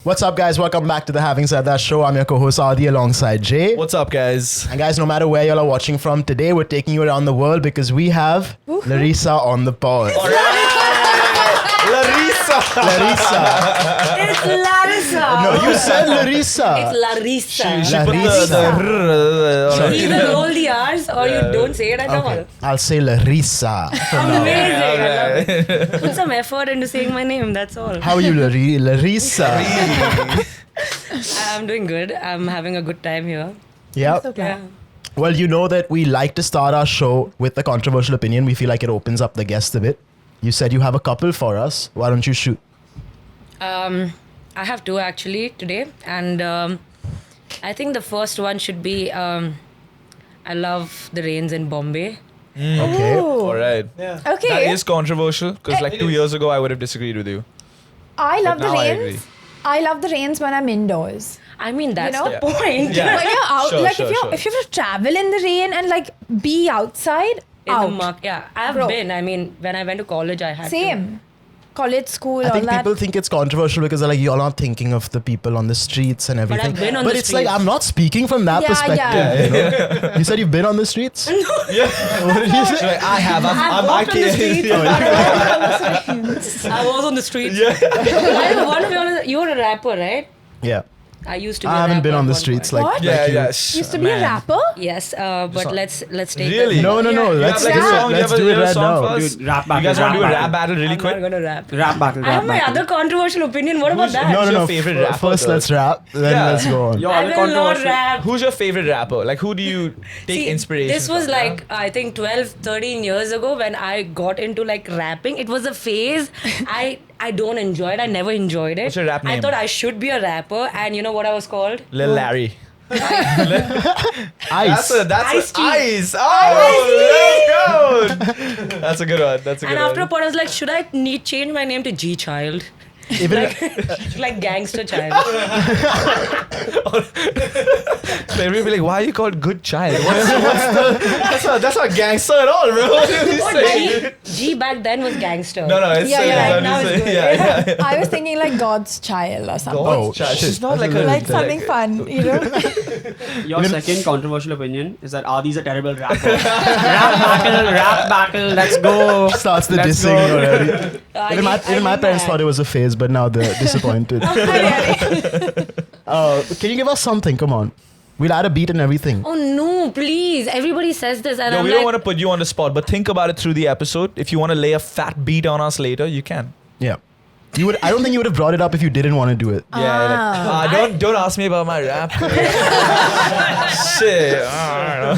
What's up, guys? Welcome back to the Having Said That show. I'm your co-host Adi alongside Jay. What's up, guys? And guys, no matter where y'all are watching from, today we're taking you around the world because we have Larissa on the pod. Larissa. It's Larissa. No, you said Larissa. It's Larissa. She put Either roll the R's or you don't say it at all. I'll say Larissa. Amazing. I love it. Put some effort into saying my name, that's all. How are you, Larissa? I'm doing good. I'm having a good time here. Yeah. Yeah. Well, you know that we like to start our show with a controversial opinion. We feel like it opens up the guest a bit. You said you have a couple for us. Why don't you shoot? I have two actually today. And I think the first one should be I love the rains in Bombay. Okay. All right. Okay. That is controversial because like 2 years ago, I would have disagreed with you. I love the now I agree. rains. I love the rains when I'm indoors. I mean, that's You know? the point. Yeah. When you're out, Sure, like sure, if you sure. have to travel in the rain and like be outside, In out. the market. Yeah, I have Bro. been. I mean, when I went to college, I had to. Same. College, school, I all think that. people think it's controversial because they're like, you're not thinking of the people on the streets and everything. been on But the it's like, streets. I'm not speaking from that Yeah, perspective. yeah. You know? You said you've been on the streets? Yeah. What did you say? Like, I have. I've walked on the streets. I was on the streets. Yeah. I want to be honest. You're a rapper, right? Yeah. I used to be I a haven't been rapper on the at one streets point. like, What? like Yeah, you. yeah. Used to be a rapper. Yes, but let's take Really? that. No. You Let's have, do like, a it. song? Let's You do have it a right song now. for us? Dude, rap battle. You guys want to do a rap rap battle really I'm quick? not gonna rap. Rap battle. I Rap have my battle. other controversial opinion. What about that? No, Who's no. your favorite rapper, First, though? let's rap. Then Yeah. let's go on. Yo, I the will not controversial. rap. Who's your favorite rapper? Like, who do you take See, inspiration this was from? like, I think 12, 13 years ago when I got into like rapping. It was a phase. I don't enjoy it. I never enjoyed it. What's your rap I name? thought I should be a rapper. And you know what I was called? Lil Larry. Ice. That's Ice-T. Ice. Oh, let's go. That's a good one. That's a good And after a one. point, I was like, should I change my name to G Child? Even Like gangster child. They'll be like, why are you called good child? That's not gangster at all, bro. What are you saying? G back then was gangster. No, it's Yeah, yeah, I'm now just it's saying, good. yeah. I was thinking like God's child or something. Oh, Child. shit. She's not That's like a a Like something fun, you know? Your second controversial opinion is that Adi's a terrible rapper. Rap battle. Let's go. starts the Let's dissing go. already. I Even my need parents that. thought it was a phase, but now they're disappointed. Can you give us something? Come on. We'll add a beat and everything. Oh no, please. Everybody says this and No, I'm we like, don't want to put you on the spot, but think about it through the episode. If you want to lay a fat beat on us later, you can. Yeah. You would. I don't think you would have brought it up if you didn't want to do it. Yeah, like, don't ask me about my rap. Shit. I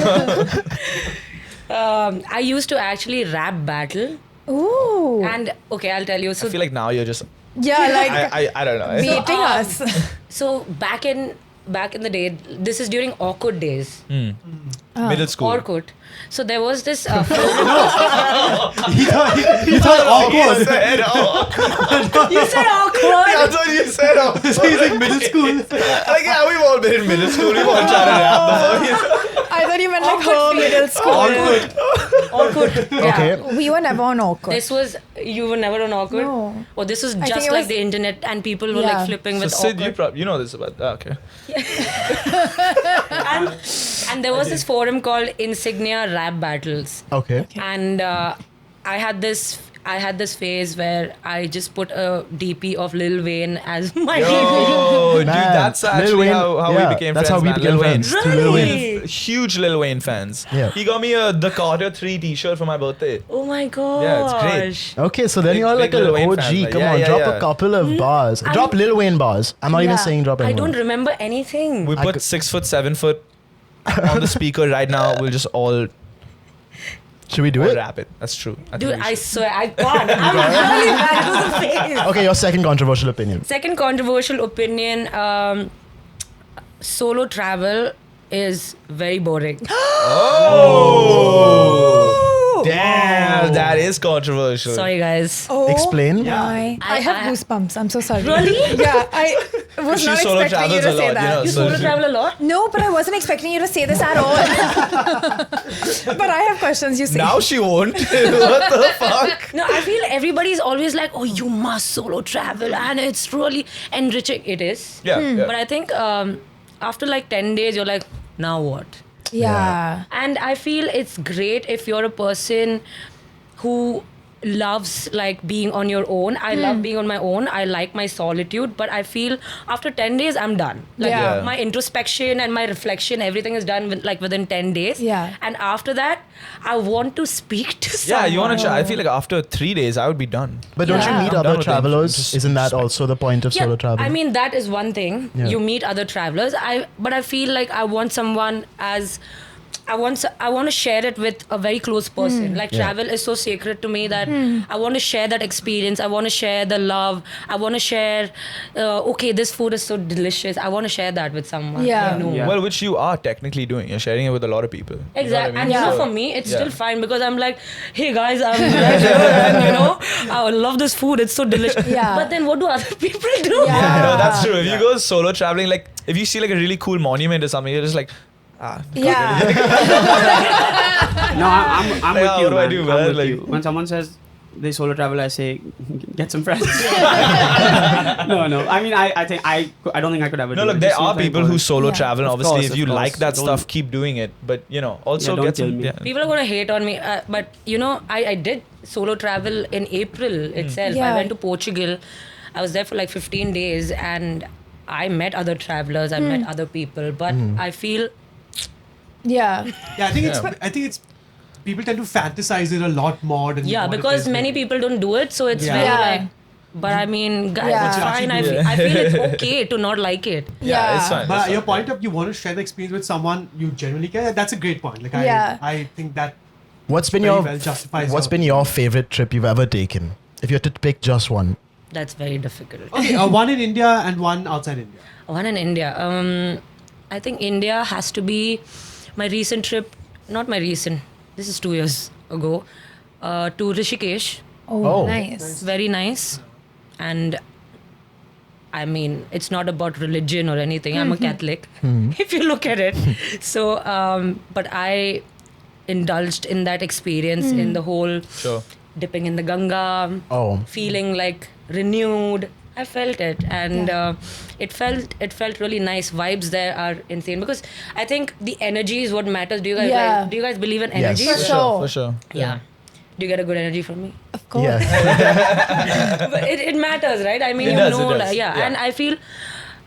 don't know. I used to actually rap battle. Ooh. And okay, I'll tell you. So I feel like now you're just. Yeah, like I don't know. beating us. so back in the day, this is during awkward days. Middle school. Orkut. So there was this You thought awkward. You said awkward. That's what you said. He's like middle school. Like, yeah, we've all been in middle school. We've all tried to rap before. I thought you meant like Awkward her phase. middle school. Awkward. Yeah. Okay. We were never on awkward. This was, you were never on awkward? No. Or this was think just it like was- the internet and people were Yeah. like flipping So with Sid, awkward. you know this about. Okay. And there was this forum called Insignia Rap Battles. Okay. And I had this phase where I just put a DP of Lil Wayne as my DP. Oh, dude, Man, that's Lil actually Wayne- how yeah, we became that's friends. how we man. became Lil Wayne. friends, through Lil Wayne. Really? Huge Lil Wayne fans. Yeah. He got me a The Carter 3 t-shirt for my birthday. Oh my gosh. Yeah, it's great. Okay, so then Big- you're like big Lil an Wayne OG. fan, like, Come yeah, on, yeah, drop yeah. a couple of bars. Drop Lil Wayne bars. I'm not even Yeah. saying drop I anyone. don't remember anything. We put 6 foot, 7 foot on the speaker right now. We'll just all Should we do it? rap it. That's true. I think Dude, we I should. swear, I can't. I'm really bad. It was a phase. Okay, your second controversial opinion. Second controversial opinion, solo travel is very boring. Damn, that is controversial. Sorry, guys. Oh, Explain. my. I have goosebumps. I'm so sorry. Really? Yeah, I was She not solo expecting you travels to a say lot, that. you You know. solo travel a lot? No, but I wasn't expecting you to say this at all. But I have questions, you see. Now she won't. What the fuck? No, I feel everybody's always like, oh, you must solo travel, and it's really enriching. It is. Yeah. But I think after like 10 days, you're like, now what? Yeah. And I feel it's great if you're a person who loves like being on your own. I love being on my own. I like my solitude, but I feel after 10 days I'm done. Like Yeah. my introspection and my reflection, everything is done within 10 days. Yeah. And after that, I want to speak to someone. Yeah, you want to I feel like after 3 days, I would be done. But don't you Yeah. meet I'm done other with the travelers? interest- Isn't that also the point of solo travel? I mean, that is one thing. Yeah. You meet other travelers. But I feel like I want someone as I want to share it with a very close person. Like travel is so sacred to me that I want to share that experience. I want to share the love. I want to share. Okay, this food is so delicious. I want to share that with someone. Yeah. I know. Yeah. Well, which you are technically doing. You're sharing it with a lot of people. You know what I Exactly, mean? and Yeah. for me, it's Yeah. still fine because I'm like, hey guys, I'm right here, and I love this food. It's so delicious. Yeah. But then, what do other people do? Yeah. No, that's true. If you go solo traveling, like if you see like a really cool monument or something, you're just like, Yeah. No, I'm Yeah, with you, what do I man. do, I'm man? with Like- you. When someone says they solo travel, I say, get some friends. No. I mean, I think I don't think I could ever no, do look, it. there It seems are very people who boring. solo Yeah. travel, and Of obviously, course, if of you course. like that Don't- stuff, keep doing it. But also don't get kill some. me. Yeah. People are going to hate on me, but I did solo travel in April itself. Yeah. I went to Portugal. I was there for like 15 days and I met other travelers, I met other people, but I feel Yeah. Yeah, I think it's people tend to fantasize it a lot more than what it because is, many maybe. people don't do it, so it's Yeah. very Yeah. like. But I mean, guys, Yeah. it's fine. I feel it's okay to not like it. Yeah, it's fine. But it's your fine. point of you want to share the experience with someone you genuinely care, that's a great point. Like Yeah. I think that What's been very your well justifies What's your- been your favorite trip you've ever taken? If you had to pick just one. That's very difficult. Okay, one in India and one outside India. One in India. I think India has to be my recent trip. Not my recent. This is 2 years ago. To Rishikesh. Oh. Nice. Very nice. And I mean, it's not about religion or anything. I'm a Catholic, if you look at it. So, but I indulged in that experience in the whole Sure. dipping in the Ganga, Oh. feeling like renewed. I felt it, and it felt really nice. Vibes there are insane because I think the energy is what matters. Do you guys Yeah. do you guys believe in Yes. energy? For sure. For sure. Yeah. Do you get a good energy from me? Of course. Yeah. But it matters, right? I mean, It you does, know, it does. like, yeah. Yeah. And I feel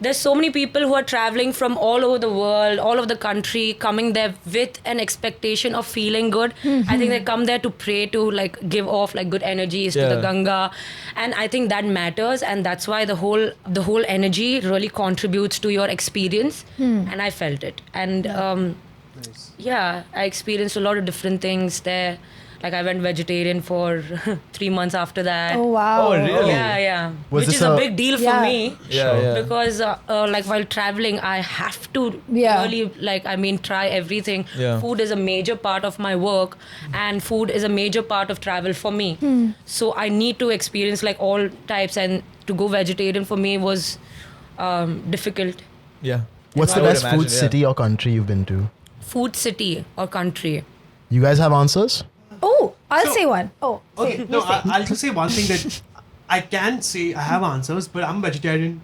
there's so many people who are traveling from all over the world, all over the country, coming there with an expectation of feeling good. I think they come there to pray, to like give off like good energies to the Yeah. Ganga, and I think that matters, and that's why the whole energy really contributes to your experience, and I felt it, and yeah, I experienced a lot of different things there. Like I went vegetarian for 3 months after that. Oh wow. Oh, really? Yeah. Was Which this is a a- big deal for Yeah. me. Yeah. Because like while traveling, I have to Yeah. really try everything. Yeah. Food is a major part of my work, and food is a major part of travel for me. So I need to experience like all types, and to go vegetarian for me was difficult. Yeah. What's I the would best imagine, food yeah. city or country you've been to? Food city or country. You guys have answers? Oh, I'll So- say one. Oh, Okay, say, no, you say. I'll just say one thing that I can say I have answers, but I'm vegetarian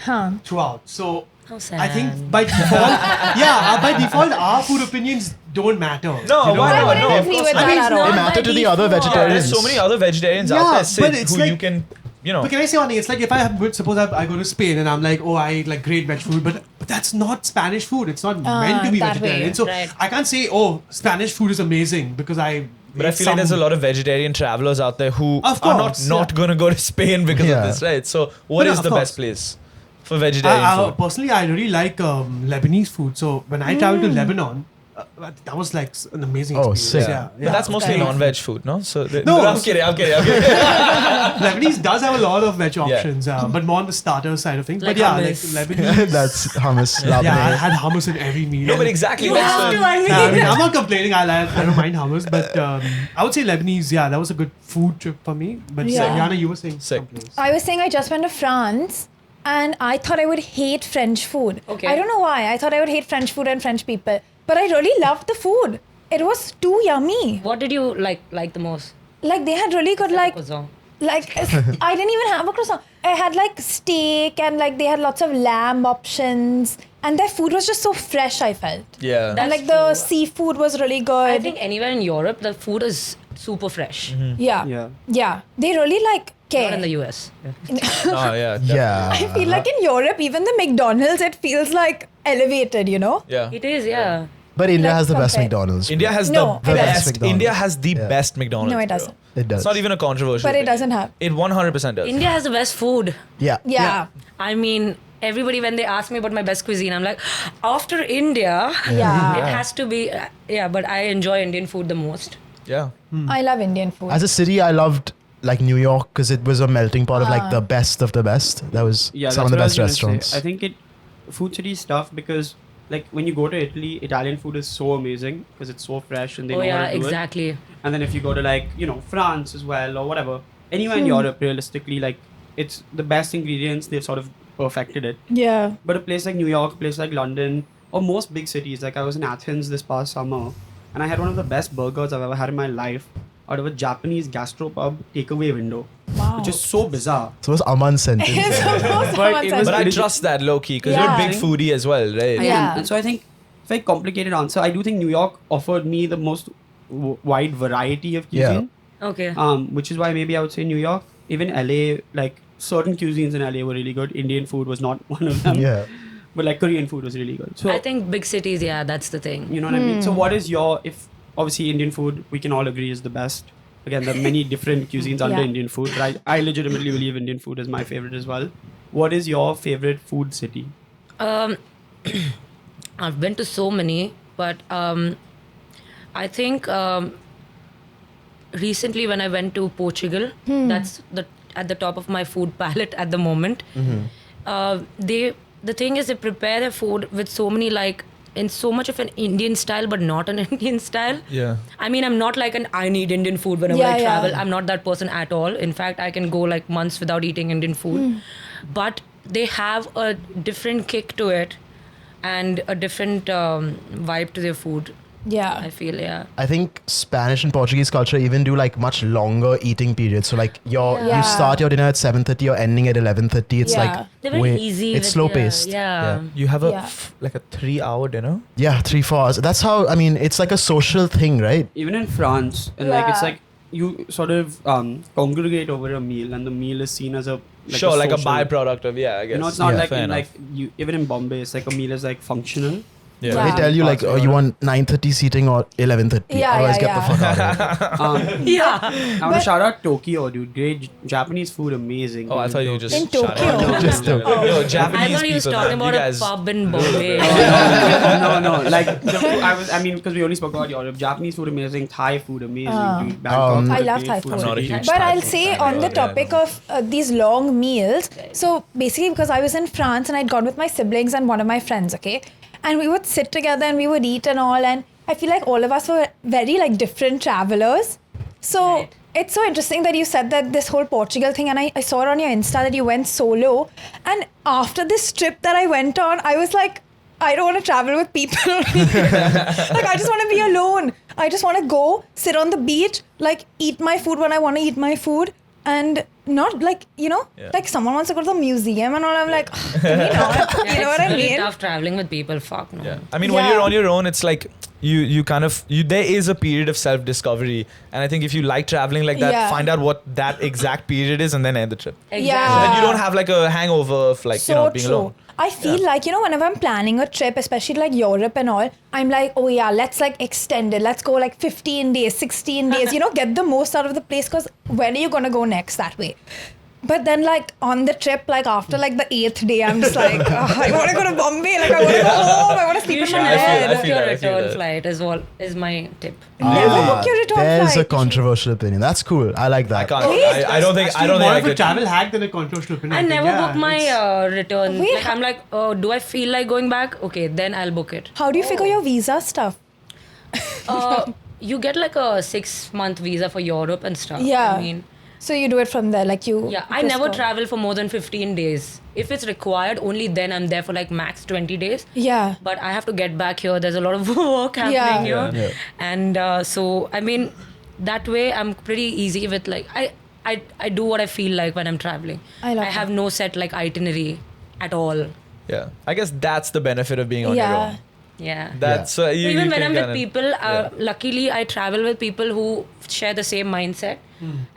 Huh. throughout. So How sad. I think by default, by default, our food opinions don't matter. No, you know? why I not? wouldn't No, of agree course with not. that at all. They Not matter by to the other default. Yeah, vegetarians. there's so many other vegetarians Yeah, out there, but Sid, it's who like- you can, you know. But can I say one thing? It's like if suppose I go to Spain and I'm like, oh, I eat like great veg food, but that's not Spanish food. It's not meant to be that way, vegetarian. So right. I can't say, oh, Spanish food is amazing because I. But I feel like there's a lot of vegetarian travelers out there who Of are course, not yeah. gonna go to Spain because Yeah. of this, right? So what No, is of the course. best place for vegetarian food? Personally, I really like Lebanese food. So when I travel to Lebanon, that was like an amazing Oh, experience. sick. Yeah, But that's mostly Nice. non-veg food, no? So No. I'm kidding. Lebanese does have a lot of veg options, but more on the starter side of things. Like but yeah, hummus. like Lebanese. That's hummus. Love Yeah, I it. had hummus in every meal. No, but exactly. You that's have the- to, I mean. Yeah, I mean, I'm not complaining. I don't mind hummus, but I would say Lebanese. Yeah, that was a good food trip for me. But Yeah. Aryana, you were saying Sick. someplace. I was saying I just went to France and I thought I would hate French food. Okay. I don't know why. I thought I would hate French food and French people. But I really loved the food. It was too yummy. What did you like the most? Like they had really good like Croissant. I didn't even have a croissant. I had like steak and like they had lots of lamb options and their food was just so fresh, I felt. Yeah. And That's like the true. seafood was really good. I think anywhere in Europe, the food is super fresh. yeah. Yeah. Yeah. They really like care. Not in the US. Oh, yeah. Yeah. I feel like in Europe, even the McDonald's, it feels like elevated, you know? Yeah. It is, yeah. But India Let's has the best compare. McDonald's. India has No, the it best. doesn't. India has the Yeah. best McDonald's. No, it bro. doesn't. It does. It's not even a controversial. But it thing. doesn't have. It 100% does. India has the best food. Yeah. Yeah. I mean, everybody, when they ask me about my best cuisine, I'm like, after India, Yeah. it has to be, but I enjoy Indian food the most. Yeah. I love Indian food. As a city, I loved like New York because it was a melting pot of like the best of the best. That was Yeah, some of that's the what I best was gonna restaurants. say. I think food city is tough because like when you go to Italy, Italian food is so amazing because it's so fresh and they Oh know yeah, how to do it. exactly. And then if you go to like France as well or whatever, anywhere in Europe, realistically, like it's the best ingredients. They've sort of perfected it. yeah. But a place like New York, a place like London, or most big cities, like I was in Athens this past summer, and I had one of the best burgers I've ever had in my life out of a Japanese gastropub takeaway window, Wow. which is so bizarre. So it was Aman's sentence. It's almost But it was But I legit- trust that low key because Yeah. you're a big foodie as well, right? I Yeah. am. And so I think it's a very complicated answer. I do think New York offered me the most wide variety of Yeah. cuisine, Okay. which is why maybe I would say New York. Even LA, like certain cuisines in LA were really good. Indian food was not one of them. Yeah. But like Korean food was really good. So I think big cities, yeah, that's the thing. you know what I mean? So what is if obviously Indian food we can all agree is the best. Again, there are many different cuisines under Yeah. Indian food, but I legitimately believe Indian food is my favorite as well. What is your favorite food city? I've been to so many, but I think recently when I went to Portugal, that's at the top of my food palette at the moment. The thing is they prepare their food with so many like in so much of an Indian style, but not an Indian style. Yeah. I mean, I'm not like I need Indian food whenever Yeah, I travel. yeah. I'm not that person at all. In fact, I can go like months without eating Indian food. But they have a different kick to it and a different vibe to their food. Yeah. I feel, yeah. I think Spanish and Portuguese culture even do like much longer eating periods. So like you Yeah. start your dinner at 7:30, you're ending at 11:30. It's Yeah. like They're very easy. It's with slow their- paced. Yeah. You have Yeah. like a 3-hour dinner. Yeah, 3-4 hours. That's how I mean. It's like a social thing, right? Even in France, and like it's Yeah. like you sort of congregate over a meal, and the meal is seen as a Sure, like a social- byproduct of I guess. You know, it's not Yeah. like Fair in, enough. like you even in Bombay, it's like a meal is like functional. Yeah. They tell you like, Parts oh, of you it. want 9:30 seating or 11:30. Yeah, Otherwise, yeah, get the fuck out of here. Yeah. I want to shout out Tokyo, dude. Great Japanese food, amazing. Oh, I thought you were just In shouting Tokyo. out. Just Tokyo. Yo, I Japanese thought he was people, talking man. about You a guys- pub in Bombay. no. Like the food, I mean, because we only spoke about Europe. Japanese food amazing. Thai food amazing. Dude. Bangkok, is I a love great Thai food food. I'm not a city. huge But Thai I'll food say fan, on the yeah. topic of these long meals, so basically because I was in France and I'd gone with my siblings and one of my friends, okay? And we would sit together and we would eat and all, and I feel like all of us were very like different travelers. So Right. it's so interesting that you said that this whole Portugal thing, and I saw it on your Insta that you went solo. And after this trip that I went on, I was like, I don't want to travel with people. Like, I just want to be alone. I just want to go, sit on the beach, like, eat my food when I want to eat my food. And not like, like someone wants to go to the museum and all. I'm like, can we not? Yeah, You know it's what I really mean? tough traveling with people. Fuck no. Yeah. I mean, when Yeah. you're on your own, it's like you kind of there is a period of self-discovery, and I think if you like traveling like that, Yeah. find out what that exact period is, and then end the trip. Exactly. Yeah. Then you don't have like a hangover of like So being true. alone. I feel like, whenever I'm planning a trip, especially like Europe and all, I'm like, oh yeah, let's like extend it. Let's go like 15 days, 16 days, get the most out of the place, because when are you going to go next that way? But then, like, on the trip, like, after, like, the 8th day, I'm just like, I want to go to Bombay. Like, I want to go home. I want to sleep You in should my never bed. book feel your that, I feel return that. flight is my tip. Never book your return There's flight. a controversial opinion. That's cool. I like that. I can't. Please, I don't think. I don't more think of I a could. travel hack than a controversial opinion. I think. never Yeah, book my it's- return. Wait, Like I'm like, oh, do I feel like going back? Okay, then I'll book it. How do you figure your visa stuff? You get like a 6-month visa for Europe and stuff. Yeah. I mean, So you do it from there, like you. yeah, I just never go. travel for more than 15 days. If it's required, only then I'm there for like max 20 days. Yeah. But I have to get back here. There's a lot of work happening Yeah. here. Yeah. And so, I mean, that way I'm pretty easy with like, I do what I feel like when I'm traveling. I love have no set like itinerary at all. Yeah, I guess that's the benefit of being on your Yeah. own. Yeah. That's you, Even you when can I'm with kinda- people, luckily I travel with people who share the same mindset,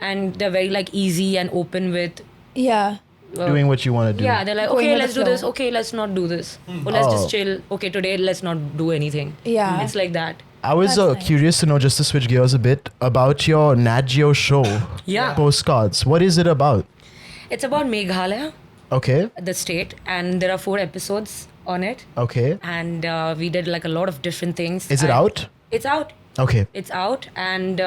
and they're very like easy and open with. Yeah. Doing what you want to do. Yeah, they're like, Going okay, with the let's do flow. this. Okay, let's not do this. Or let's Oh. just chill. Okay, today let's not do anything. Yeah. It's like that. I was That's nice. curious to know, just to switch gears a bit, about your Nat Geo show. Yeah. Postcards. What is it about? It's about Meghalaya, Okay. the state, and there are 4 episodes on it. Okay. And we did like a lot of different things. Is it And out? It's out. Okay. It's out, and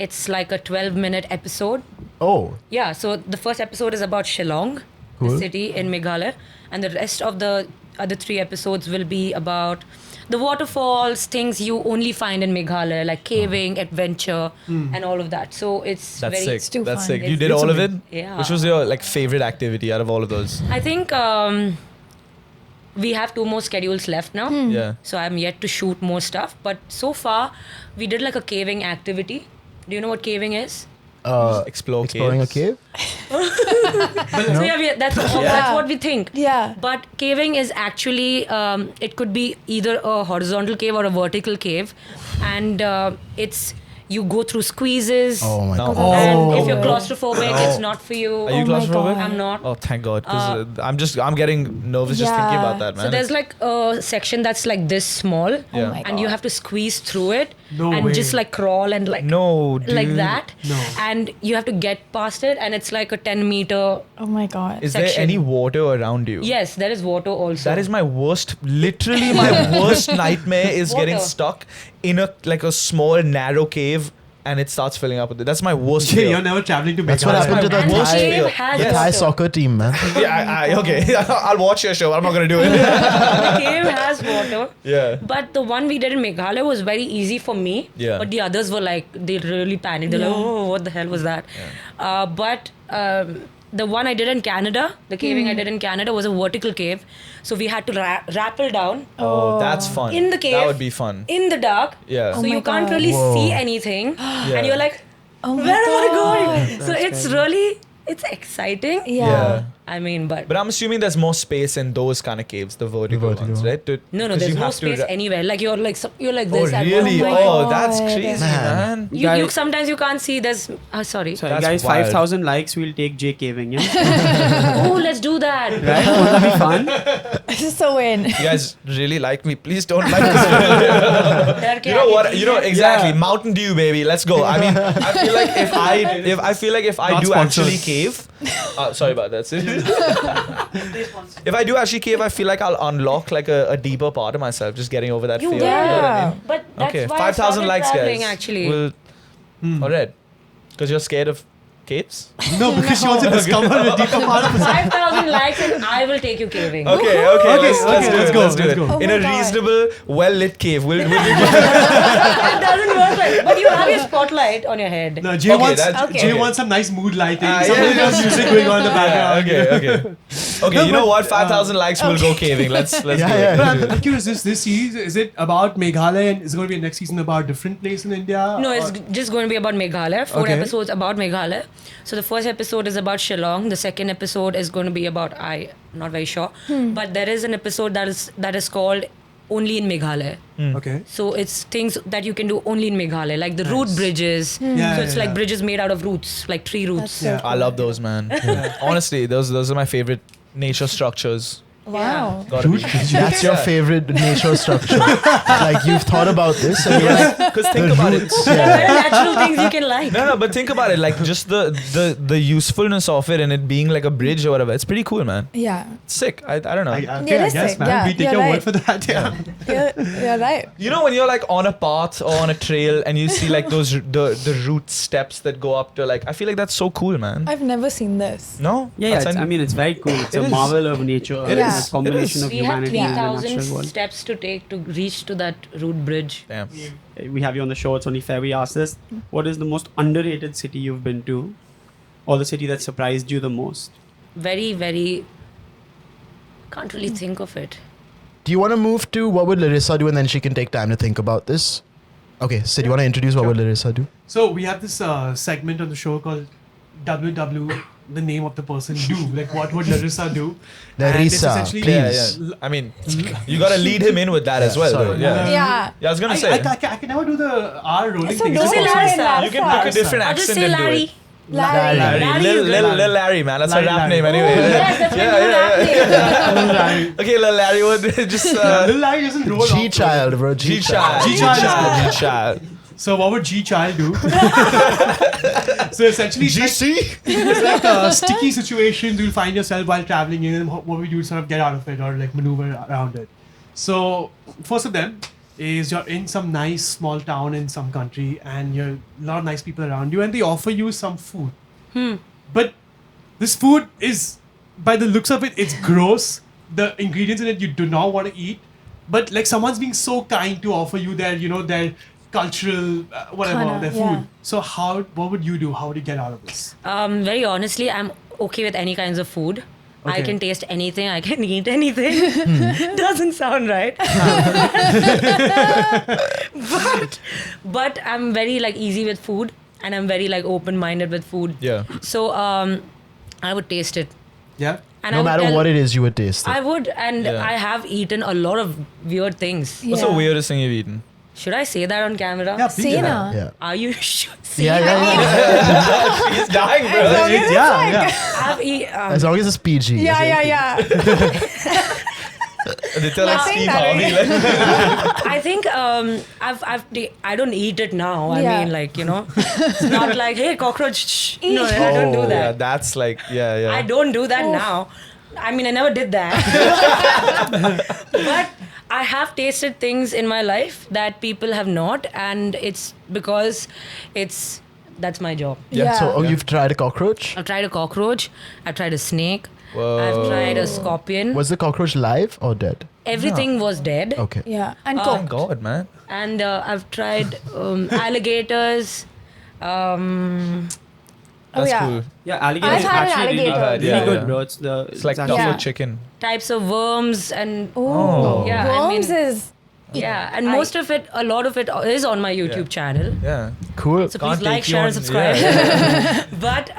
it's like a 12-minute episode. Oh. Yeah, so the first episode is about Shillong, Cool. the city in Meghalaya, and the rest of the other 3 episodes will be about the waterfalls, things you only find in Meghalaya, like caving, adventure, and all of that. So it's That's very. sick. too That's fun. sick. You It's- did it's all of it. Yeah. Which was your like favorite activity out of all of those? I think we have 2 more schedules left now. Yeah. So I'm yet to shoot more stuff. But so far, we did like a caving activity. Do you know what caving is? Explore Exploring a caves. cave? So yeah, that's what we think. Yeah. But caving is actually, it could be either a horizontal cave or a vertical cave. And it's, you go through squeezes. Oh my No. god. And if you're claustrophobic, it's not for you. Are you Oh my claustrophobic? God. I'm not. Oh, thank God. Because I'm getting nervous just thinking about that, man. So there's like a section that's like this small. Yeah. my And you have to squeeze through it. No and way. just like crawl and like. no, dude. Like that. No. And you have to get past it. And it's like a 10-meter. Oh my god. Is there section. any water around you? Yes, there is water also. That is my worst, literally my worst nightmare is getting Water. stuck in a small narrow cave and it starts filling up with it. That's my worst You're fear. never traveling to That's what Meghalaya. happened to the And the worst cave fear. has The Yes. Thai water. soccer team, man. Yeah, okay. I'll watch your show. I'm not gonna do it. The cave has water. Yeah. But the one we did in Meghalaya was very easy for me. Yeah. But the others were like, they really panicked. They're like, oh, what the hell was that? But the one I did in Canada, the caving I did in Canada was a vertical cave. So we had to rappel down Oh, that's fun. in the cave. That would be fun. In the dark. Yeah. So Oh you my can't God. really Whoa. see anything. And you're like, Oh my where am I God. going? So it's really, it's exciting. Yeah. I mean, but But I'm assuming there's more space in those kind of caves, the vertical vertical ones, one. right? no, 'cause there's you no have to space anywhere. Like you're like Oh, this. at one really? point. Oh, that's God. crazy, man. You Guys- sometimes you can't see. There's sorry. Sorry, That's guys, wild. 5,000 likes, we'll take J caving, yeah? Oh, let's do that. Right? Won't that be fun? This is so in. You guys really like me. Please don't like this video. You know what? You know exactly. Yeah. Mountain Dew, baby. Let's go. I mean, I feel like if I Not do sponsored. actually cave, sorry about that. If I do actually cave, I feel like I'll unlock like a deeper part of myself, just getting over that fear. You know what I Yeah. mean? But that's Okay, why 5,000 I likes, started guys. traveling, actually. All right. Because you're scared of caves? No, because she wants to discover the deeper part of herself. 5,000 likes and I will take you caving. Okay, let's do let's it. go, Let's do let's it. go. Oh In my a God. reasonable, well-lit cave. Will That doesn't work like. But you have your spotlight on your head. No, Jay Okay, wants that's- Jay okay. wants some nice mood lighting, Ah, some yeah. little music going on in the background. okay. Okay, you know what? 5,000 likes will go caving. Let's do it. yeah. But I'm curious, this series, is it about Meghalaya and is it going to be a next season about a different place in India? No, it's just going to be about Meghalaya. 4 Okay. episodes about Meghalaya. So the first episode is about Shillong. The second episode is going to be about I'm not very sure, but there is an episode that is called Only in Meghalaya. Okay. So it's things that you can do only in Meghalaya, like the root bridges. Yeah, So it's yeah, like yeah. bridges made out of roots, like tree roots. That's so I love those, man. Honestly, those are my favorite nature structures. Wow. Gotta be. That's your favorite nature structure. Like you've thought about this and you're like, Because think about it. There are natural things you can like. No, but think about it. Like just the usefulness of it and it being like a bridge or whatever. It's pretty cool, man. Yeah. It's sick. I don't know. Okay, I guess, Realistic, man. yeah, We take you're your right. word for that. Yeah. You're right. You know when you're like on a path or on a trail and you see like those the root steps that go up to like, I feel like that's so cool, man. I've never seen this. No? Yeah, That's I mean, it's very cool. It's It a is. marvel of nature. It It's is. a combination It of We have humanity and the 3,000 natural world. steps to take to reach to that root bridge. Damn. We have you on the show. It's only fair we ask this. What is the most underrated city you've been to? Or the city that surprised you the most? Very, very. Can't really think of it. do you want to move to what would Larissa do and then she can take time to think about this? Okay, Sid, you want to introduce what would Larissa do? So we have this segment on the show called WW, the name of the person do. Like what would Larissa do? And it's Larissa, essentially- please. Yeah. I mean, you gotta lead him in with that as well, sorry. though. Yeah. Yeah. Yeah, I was gonna I, say. I can never do the R rolling So thing. don't It's say just- Larissa. You can pick a different I'll just accent say and do Larry. it. Larry. Larry. Lil Larry, man. That's Larry, a rap Larry. name anyway. Yes, that's Yeah, my new yeah, rap name. Okay, Lil Larry would just. Little Larry doesn't roll G off. child, bro. G child. G child. G child. So what would G child do? So essentially, it's like sticky situations you'll find yourself while traveling in, and what would you sort of get out of it or like maneuver around it. So first of them is you're in some nice small town in some country, and you're a lot of nice people around you, and they offer you some food. But this food is, by the looks of it, it's gross. The ingredients in it you do not want to eat. But like someone's being so kind to offer you their, their cultural whatever, Khana, their food. yeah. So what would you do? How would you get out of this? Very honestly, I'm okay with any kinds of food. I Okay. can taste anything. I can eat anything. Doesn't sound right. but I'm very like easy with food, and I'm very like open-minded with food. Yeah. So I would taste it. Yeah. And I No would matter tell- what it is, you would taste it. I would, and Yeah. I have eaten a lot of weird things. What's the Yeah. weirdest thing you've eaten? Should I say that on camera? Yeah, please. See na. Yeah. Are you sure? See, Yeah, yeah. He's dying, bro. Yeah. I've As long as it's PG. Yeah. They tell us Nothing Steve that Harvey. I- Like, I think I don't eat it now. I Yeah. mean, like, it's not like, hey, cockroach. Shh. No, I don't do oh, that. yeah, that's like, yeah. I don't do that now. I mean, I never did that. But I have tasted things in my life that people have not, and it's because that's my job. Yeah. So, you've tried a cockroach? I've tried a cockroach. I've tried a snake. Whoa. I've tried a scorpion. Was the cockroach live or dead? Everything was dead. Okay. Yeah. And Oh, Oh, cooked. God, man. And I've tried alligators. That's yeah. cool. Yeah, alligator I've is had an actually really, alligator. really Yeah, good, yeah. bro. It's like actually- tougher Yeah. chicken. Types of worms and Oh. Yeah, I Worms mean- is. yeah, and most of it, a lot of it is on my YouTube channel. Yeah. Cool. So Can't please like, take you share, on- and subscribe. yeah, But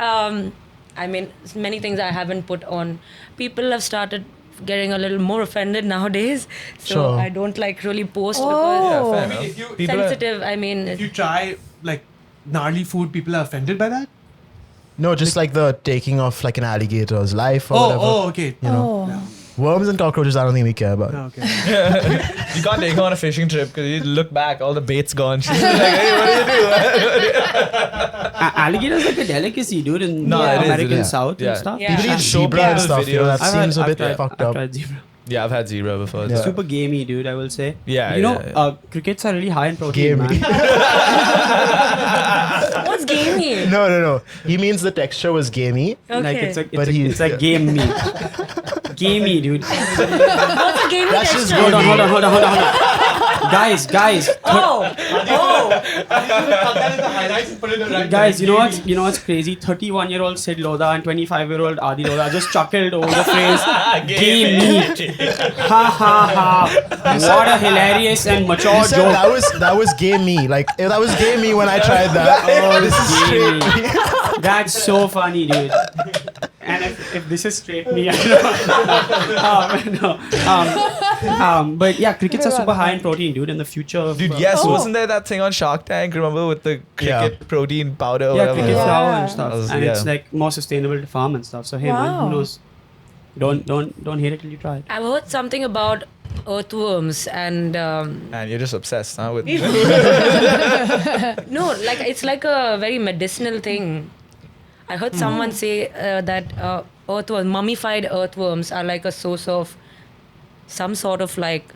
I mean, many things I haven't put on. People have started getting a little more offended nowadays, so Sure. I don't like really post Oh. because Yeah, fair I mean, enough. if you People are- sensitive. I mean, if you try like gnarly food, people are offended by that. No, just like the taking off like an alligator's life or whatever. Oh, okay. You know, Oh. worms and cockroaches, I don't think we care about. Okay. You can't take her on a fishing trip because you look back, all the bait's gone. She's like, hey, what do you do? Alligator is like a delicacy, dude, in No, the it is, American it is. South Yeah. and stuff. Yeah. People eat Show zebra and people stuff, you know, videos. that seems a bit tried, fucked I've up. tried zebra. Yeah, I've had zebra before. Yeah. so- Super gamey, dude, I will say. Yeah, You know, yeah. crickets are really high in protein, Gamey. man. what's gamey? No. He means the texture was gamey. Okay. Like it's like But he- it's like game meat. Gamey, dude. What's a gamey That's just texture? gamey. Hold on. Guys. Guys, you know what's crazy? 31-year-old Sid Lodha and 25-year-old Adi Lodha just chuckled over the phrase game meat. Ha ha ha. What a hilarious and mature You said joke. that was gamey. Like that was gamey when I tried that. Oh, This is gamey. That's so funny, dude. And if this is straight me, I know. But yeah, crickets are super high in protein, dude. In the future of Dude, yes, wasn't there that thing on Shark Tank? Remember with the cricket protein powder? Or yeah, whatever? cricket Yeah. flour and stuff, That was- and it's yeah. like more sustainable to farm and stuff. So hey, man, Wow. who knows? Don't hate it till you try it. I've heard something about earthworms and Man, you're just obsessed, huh? With no, like it's like a very medicinal thing. I heard someone say that earthworms, mummified earthworms, are like a source of some sort of like,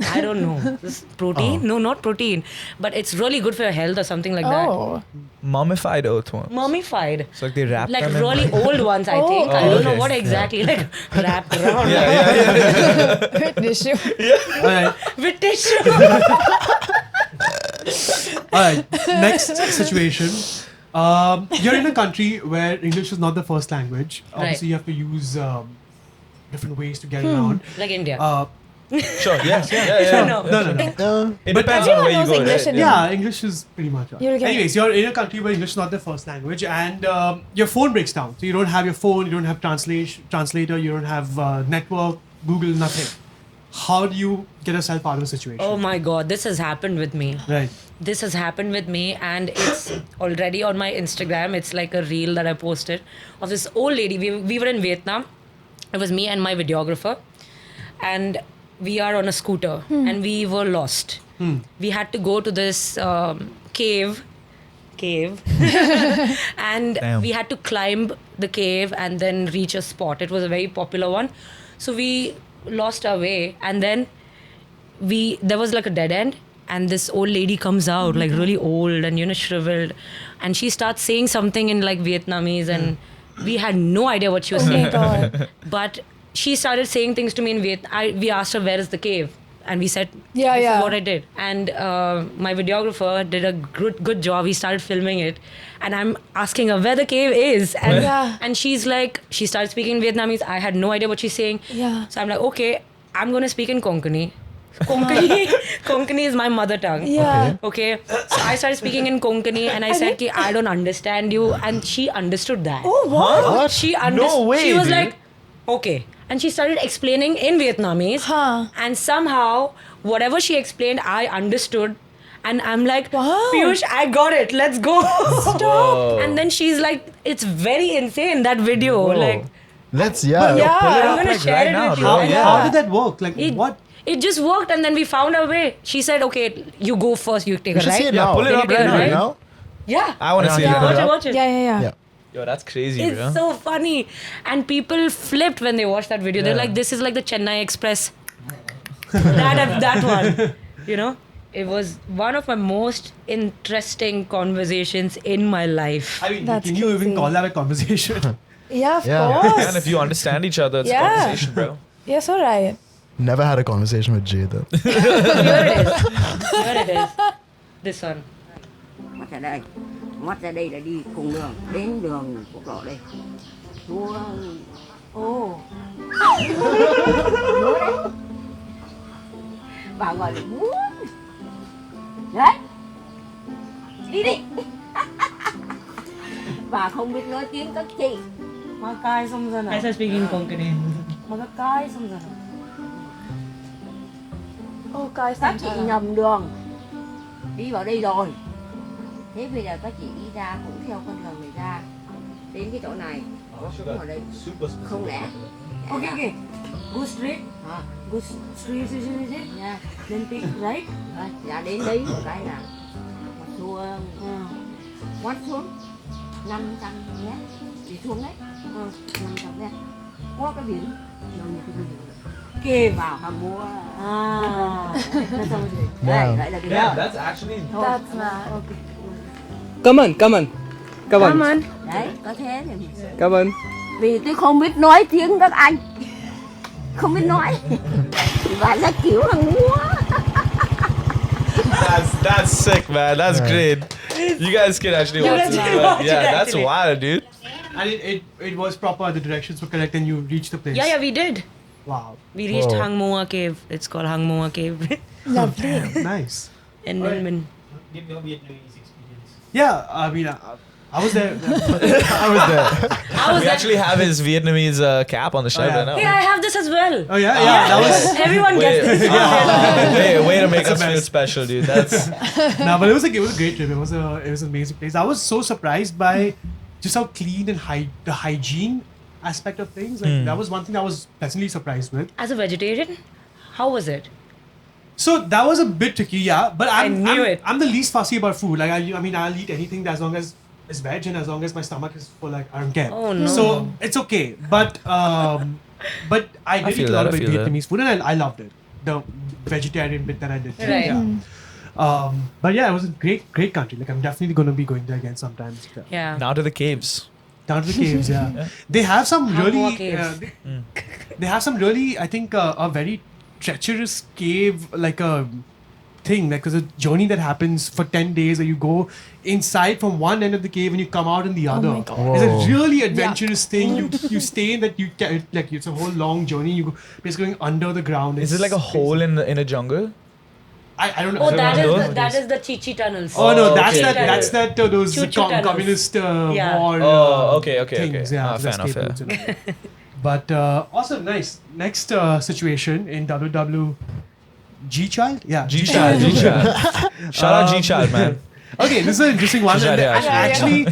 I don't know, this protein? No, not protein, but it's really good for your health or something like that. Oh. mummified earthworms. Mummified. So like they wrap Like them in really old ones, I think. I Oh, don't know okay. what exactly. Like wrapped around Yeah. Tissue. Alright. with tissue. Alright. Next situation. You're in a country where English is not the first language. Obviously, you have to use different ways to get around. Like India. Sure. Yes. Yeah. No. No. It depends on where you Everyone knows go. English Right? in Yeah, English is pretty much. You'll get Anyways, you're in a country where English is not the first language, and your phone breaks down. So you don't have your phone, you don't have translator, you don't have network, Google, nothing. How do you get yourself out of the situation? Oh my god, this has happened with me. Right. This has happened with me, and it's already on my Instagram. It's like a reel that I posted of this old lady. We were in Vietnam. It was me and my videographer, and we are on a scooter, and we were lost. We had to go to this cave, and Damn. we had to climb the cave and then reach a spot. It was a very popular one, so we lost our way, and then there was like a dead end, and this old lady comes out like really old and shriveled, and she starts saying something in like Vietnamese, and we had no idea what she was saying. God. But she started saying things to me in Vietnam. We asked her, where is the cave? And we said, Yeah, this yeah. is what I did. And my videographer did a good job. He started filming it. And I'm asking her where the cave is. And, Yeah. and she's like, she started speaking in Vietnamese. I had no idea what she's saying. Yeah. So I'm like, okay, I'm going to speak in Konkani. Konkani is my mother tongue. Yeah. Okay. So I started speaking in Konkani, and I said, "Ki, I don't understand you." And she understood that. Oh, what? What? She No way, She was dude. like, okay. And she started explaining in Vietnamese. Huh. And somehow, whatever she explained, I understood. And I'm like, Wow. Piyush, I got it. Let's go. Whoa. And then she's like, it's very insane, that video. Whoa. Like, Let's Yeah. Pull it I'm up gonna like share right it now, with you. bro. How, Yeah. how did that work? Like, it, what? it just worked, and then we found our way. She said, okay, you go first. You take You a should see right. it now. pull it Take up a right right. now. Right now? Yeah. I want to see Yeah. it. Watch it, watch it. Yeah. Yeah. Yo, that's crazy, It's bro. so funny. And people flipped when they watched that video. They're like, this is like the Chennai Express. that one. You know? It was one of my most interesting conversations in my life. I mean, That's can you even crazy. call that a conversation? Yeah, of Yeah. course. And if you understand each other, it's Yeah. a conversation, bro. Yes, all right. Never had a conversation with Jay though. Here it is. Here it is. This one. Mắt ra đây, mắt ra đây là đi cùng đường đến đường quốc lộ đây. Chúa Oh. múa đấy. Bà gọi là múa. Đấy. Đi đi. Bà không biết nói tiếng các chị. Mà cai xong rồi nào. I started speaking Konkani. Mà nó cai xong rồi nào. Oh, guys, Các chị nhầm đường. Đi vào đây rồi. Thế bây giờ các chị đi ra cũng theo con đường này ra. Đến cái chỗ này. Cũng ở đây. Không lẽ. Ok. Good street. Good street. Nha. Lên tí. Right. Dạ đến đấy một cái là một xuông. Quát xuống 500 mét. Đi xuống đấy. 500 mét. Có cái biển. Kê vào hầm mua. Nó xong rồi. Đây, vậy là cái đó. that's actually. That's mad. Come on. Đấy, có thế thì Come on. vì tôi không biết nói tiếng các anh, không biết nói và ra kiểu hàng múa. That's sick, man. That's great. You guys can actually watch this. watch it, Yeah, that's actually. wild, dude. And it was proper, the directions were correct, and you reached the place. Yeah, we did. Wow. We reached Whoa. Hang Moa Cave. It's called Hang Moa Cave. Lovely. Nice. in Ninh. Yeah, I mean, I was there. I was there. I was We actually have his Vietnamese cap on the shelf yeah. right now. Hey, I have this as well. Oh yeah, that was. Everyone gets this. Way to make That's us a feel mess. special, dude. That's No, but it was a great trip. It was an amazing place. I was so surprised by just how clean and the hygiene aspect of things. Like that was one thing I was pleasantly surprised with. As a vegetarian, how was it? So that was a bit tricky, yeah. But I'm it. I'm the least fussy about food. Like I mean, I'll eat anything as long as it's veg and as long as my stomach is full. Like I don't care. Oh, no. So it's okay. But I did eat a lot of Vietnamese food and I loved it. The vegetarian bit that I did. Right. Yeah. But yeah, it was a great country. Like I'm definitely going to be going there again sometime. Yeah. Now to the caves. Down to the caves, yeah. They have some How really, more caves? they have some really, I think, a very treacherous cave, like a thing, like there's a journey that happens for 10 days where you go inside from one end of the cave and you come out in the other. my God. It's Whoa. a really adventurous thing. You stay in that, you can, like it's a whole long journey. You go basically going under the ground. Is it like a hole in a jungle? I don't know. Oh, I don't know what that it is the Chichi tunnels. Oh no, Oh, that's okay. that those Choo-choo tunnels. communist Yeah. war. Oh, okay. Things, yeah, Fair escape enough. routes, you know. But awesome, nice. Next situation in WW G Child, yeah, G-Child. Shout out G-Child, man. Okay, this is an interesting one. G-Child, And yeah, actually,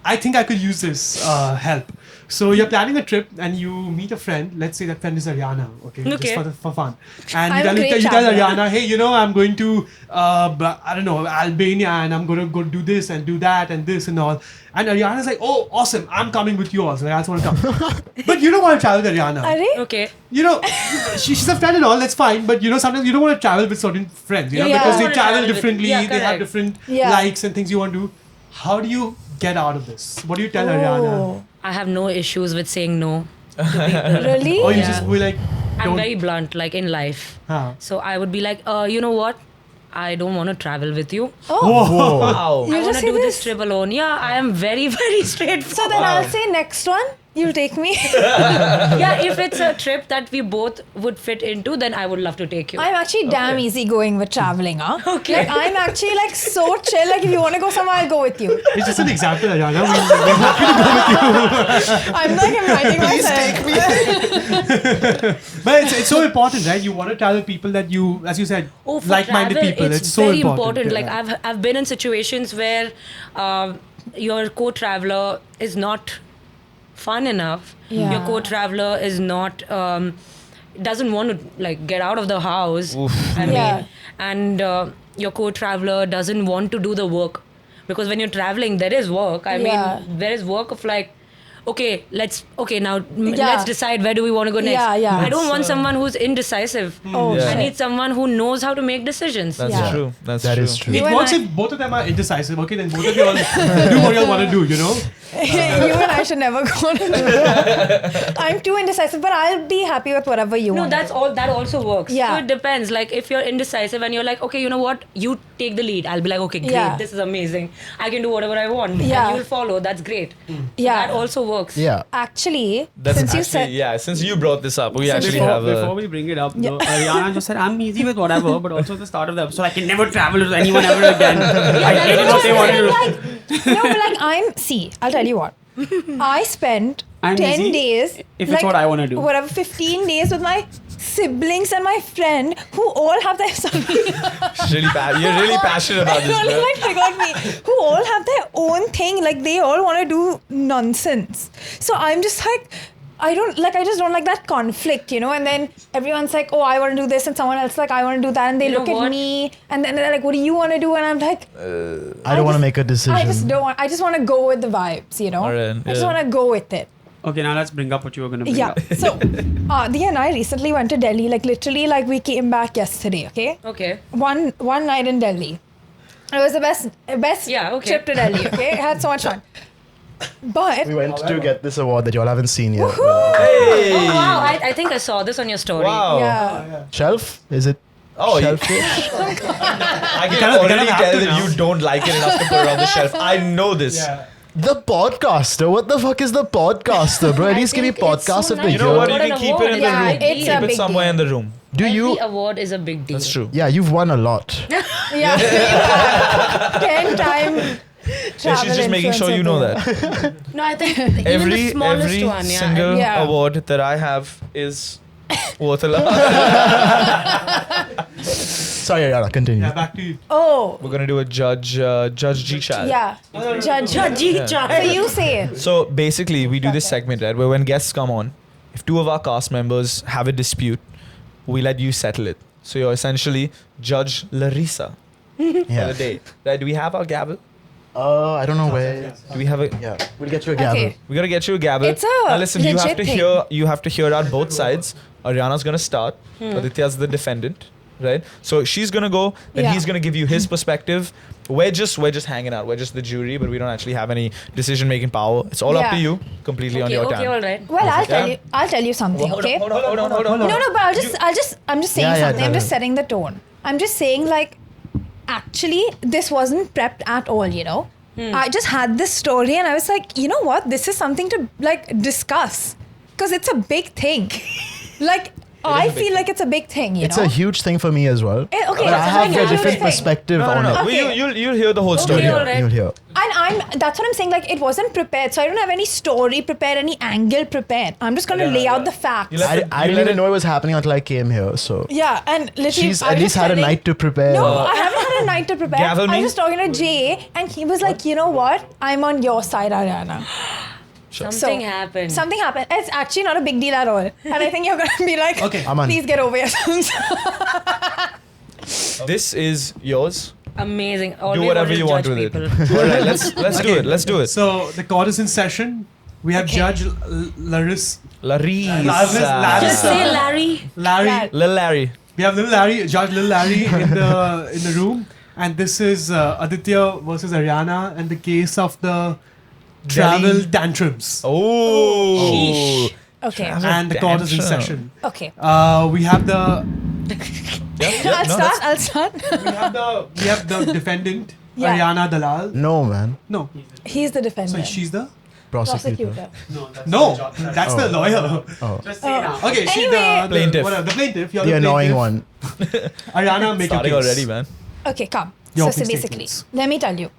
I think I could use this help. So you're planning a trip and you meet a friend. Let's say that friend is Aryana. Okay, Okay. just for fun. And I'm you a tell, great you tell traveler. Aryana, hey, I'm going to I don't know, Albania, and I'm gonna go do this and do that and this and all. And Aryana's like, oh, awesome, I'm coming with you also. Like, I just want to come. But you don't want to travel with Aryana. Are Okay. She's a friend and all, that's fine. But sometimes you don't want to travel with certain friends, Yeah. because they wanna travel travel with- differently. yeah, They have correct. different Yeah. likes and things you want to do. How do you get out of this? What do you tell Aryana? Oh, I have no issues with saying no to people. really? Or you Yeah. just be like, I'm don't. very blunt, like in life. Huh. So I would be like, you know what? I don't want to travel with you. Whoa. Wow. You I just want to say do this this? trip alone. Yeah, I am very, very straightforward. So then I'll say next one. You'll take me. Yeah, if it's a trip that we both would fit into, then I would love to take you. I'm actually damn easy going with traveling, huh? Okay. Like I'm actually like so chill. Like if you want to go somewhere, I'll go with you. It's just an example, Aryana. We're happy to go with you. I'm like inviting myself. But it's so important, right? You want to travel with people that you, as you said, Oh, for like-minded travel, people. It's so very important. Like Yeah. I've been in situations where your co-traveler is not fun enough. Yeah. Your co-traveler is not doesn't want to like get out of the house. I mean, Yeah. and your co-traveler doesn't want to do the work, because when you're traveling, there is work. I Yeah. mean, there is work of like, okay, let's Yeah. let's decide where do we want to go next. Yeah, yeah. I don't want someone who's indecisive. Oh, Yeah. I shit. need someone who knows how to make decisions. That's Yeah. true. That That is is true. It You and works I- if both of them are indecisive. Okay, then both of you all do what you all want to do, You and I should never go. I'm too indecisive, but I'll be happy with whatever you No, want. that's all. That also works. Yeah. So it depends. Like if you're indecisive and you're like, okay, you know what? You take the lead. I'll be like, okay, great. Yeah. This is amazing. I can do whatever I want. Yeah. And you'll follow. That's great. Yeah. That also works. Yeah. Actually, That's since you actually, said yeah, since you brought this up, we actually Before, have before a... we bring it up, though, Aryana just said, I'm easy with whatever, but also at the start of the episode, I can never travel with anyone ever again. I get it what they want to do. no, but like I'll tell you what. I spent I'm 10 easy days. if it's what I wanna do. Whatever, 15 days with my siblings and my friend who all have their You're really passionate about this, really bro. like triggered me. Who all have their own thing. Like they all want to do nonsense. So I'm just like, I just don't like that conflict, And then everyone's like, oh, I want to do this, and someone else like, I want to do that, and they You know look at what? me, and then they're like, what do you want to do? And I'm like, I don't want to make a decision. I just don't want. I just want to go with the vibes, Alright, I just yeah. want to go with it. Okay, now let's bring up what you were going to bring Yeah. up. So, Adi and I recently went to Delhi. Like literally, like we came back yesterday. Okay. Okay. One night in Delhi. It was the best Yeah, okay. trip to Delhi. Okay, I had so much fun. But We went to get this award that y'all haven't seen yet. Oh, wow. I think I saw this on your story. Wow. yeah. Shelf? Is it Oh, shellfish? I can gotta already have tell to that now. you don't like it enough to put it on the shelf. I know this. The podcaster. What the fuck is the podcaster, bro? At I least give me think it's podcast so of the nice. You know what? You What an can keep it award. in the Yeah, room. it's a Keep it big somewhere deal. in the room. Do Every you? award is a big deal. That's true. Yeah, you've won a lot. Yeah. 10-time Yeah, travel she's just making sure you know influencer. that. No, I think even the Every smallest one. Yeah. single Yeah. award that I have is worth a lot. Sorry, Aryana, continue. Yeah, back to you. Oh, We're gonna do a Judge G child. yeah. Judge. Judgy So child. you say it. So basically, we do this segment, right, where when guests come on, if two of our cast members have a dispute, we let you settle it. So you're essentially Judge Larissa for the Yeah. day. Right? Do we have our gavel? I don't know where. Do we have a? Yeah, we'll get you a gavel. Okay. We gotta get you a gavel. It's a now listen, you have legit to thing. hear. You have to hear out both sides. Aryana's gonna start. Aditya's the defendant, right? So she's gonna go. Then Yeah. he's gonna give you his perspective. We're just hanging out. We're just the jury, but we don't actually have any decision making power. It's all up to Yeah. you, completely on Okay, your okay, time. all right. Well, I'll tell Yeah. you. I'll tell you something. Okay. Hold on. No, but I'm just saying Yeah, something. I'm tell just him. setting the tone. I'm just saying, like, actually, this wasn't prepped at all, you know? I just had this story and I was like, you know what? This is something to, like, discuss. Because it's a big thing. Like, I feel like it's a big thing, you It's know? a huge thing for me as well. Okay, But I it's a have a huge different thing. perspective on No. it. Okay. You'll hear the whole story. Okay, all right. You'll hear. And that's what I'm saying. Like, it wasn't prepared. So I don't have any story prepared, any angle prepared. I'm just going to lay out the facts. You let I You didn't let even it- know it was happening until I came here. So Yeah, and literally, she's I at was least had a telling- night to prepare. No, I haven't had a night to prepare. Gavel I me? was talking to Jay, and he was like, you know what? I'm on your side, Aryana. Something happened. Something happened. It's actually not a big deal at all. And I think you're going to be like, Okay. Aman. please get over yourselves. This is yours. Amazing. Always Do whatever wanted you to want judge with it. people. All right, let's do Okay. it. Let's do it. So the court is in session. We have Judge Larissa. Larissa. Larissa. Just say Larry. Larry. Lil Larry. We have little Larry, Judge Little Larry in the room, and this is Aditya versus Aryana, and the case of the travel Delhi. tantrums. Oh. Sheesh. Okay. And the court is in Tantrum. session. Okay. We have the I'll start. we have the defendant Yeah. Aryana Dalal. No, man. No, He's the so defendant. she's the Prosecutor. no. That's the lawyer. Okay, she's the Plaintiff. whatever, the plaintiff. You're The annoying plaintiff. one. Aryana, make your Starting case. already, man. Okay, come. Your So opening basically, statements. let me tell you.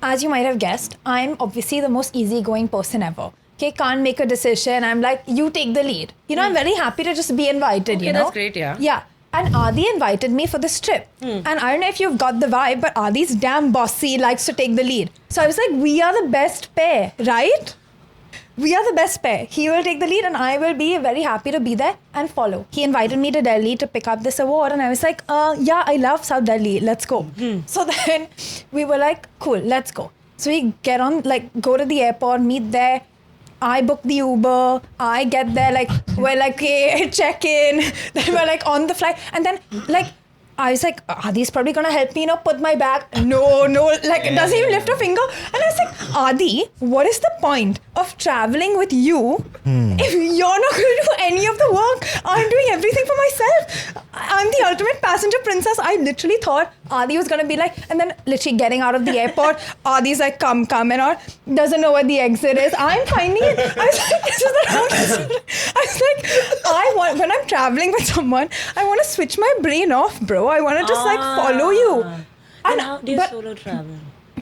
As you might have guessed, I'm obviously the most easygoing person ever. Okay, can't make a decision. I'm like, you take the lead. You know, I'm very happy to just be invited, Okay, you know? that's great, yeah. Yeah. And Adi invited me for this trip. And I don't know if you've got the vibe, but Adi's damn bossy, likes to take the lead. So I was like, we are the best pair, right? We are the best pair. He will take the lead and I will be very happy to be there and follow. He invited me to Delhi to pick up this award and I was like, yeah, I love South Delhi. Let's go. So then we were like, cool, let's go. So we get on, like, go to the airport, meet there. I book the Uber. I get there, like, we're like, okay, check in. Then we're like on the flight. And then, like, I was like, Adi's probably gonna help me, you know, put my bag. No, like, it doesn't even lift a finger. And I was like, Adi, what is the point of traveling with you if you're not gonna do any of the work? I'm doing everything for myself. I'm the ultimate passenger princess. I literally thought Adi was gonna be like, and then literally getting out of the airport, Adi's like, come, and all. Doesn't know where the exit is. I'm finding it. I was like, this is the wrong exit. I was like, when I'm traveling with someone, I want to switch my brain off, bro. I want to just like follow you. And how do you but solo travel?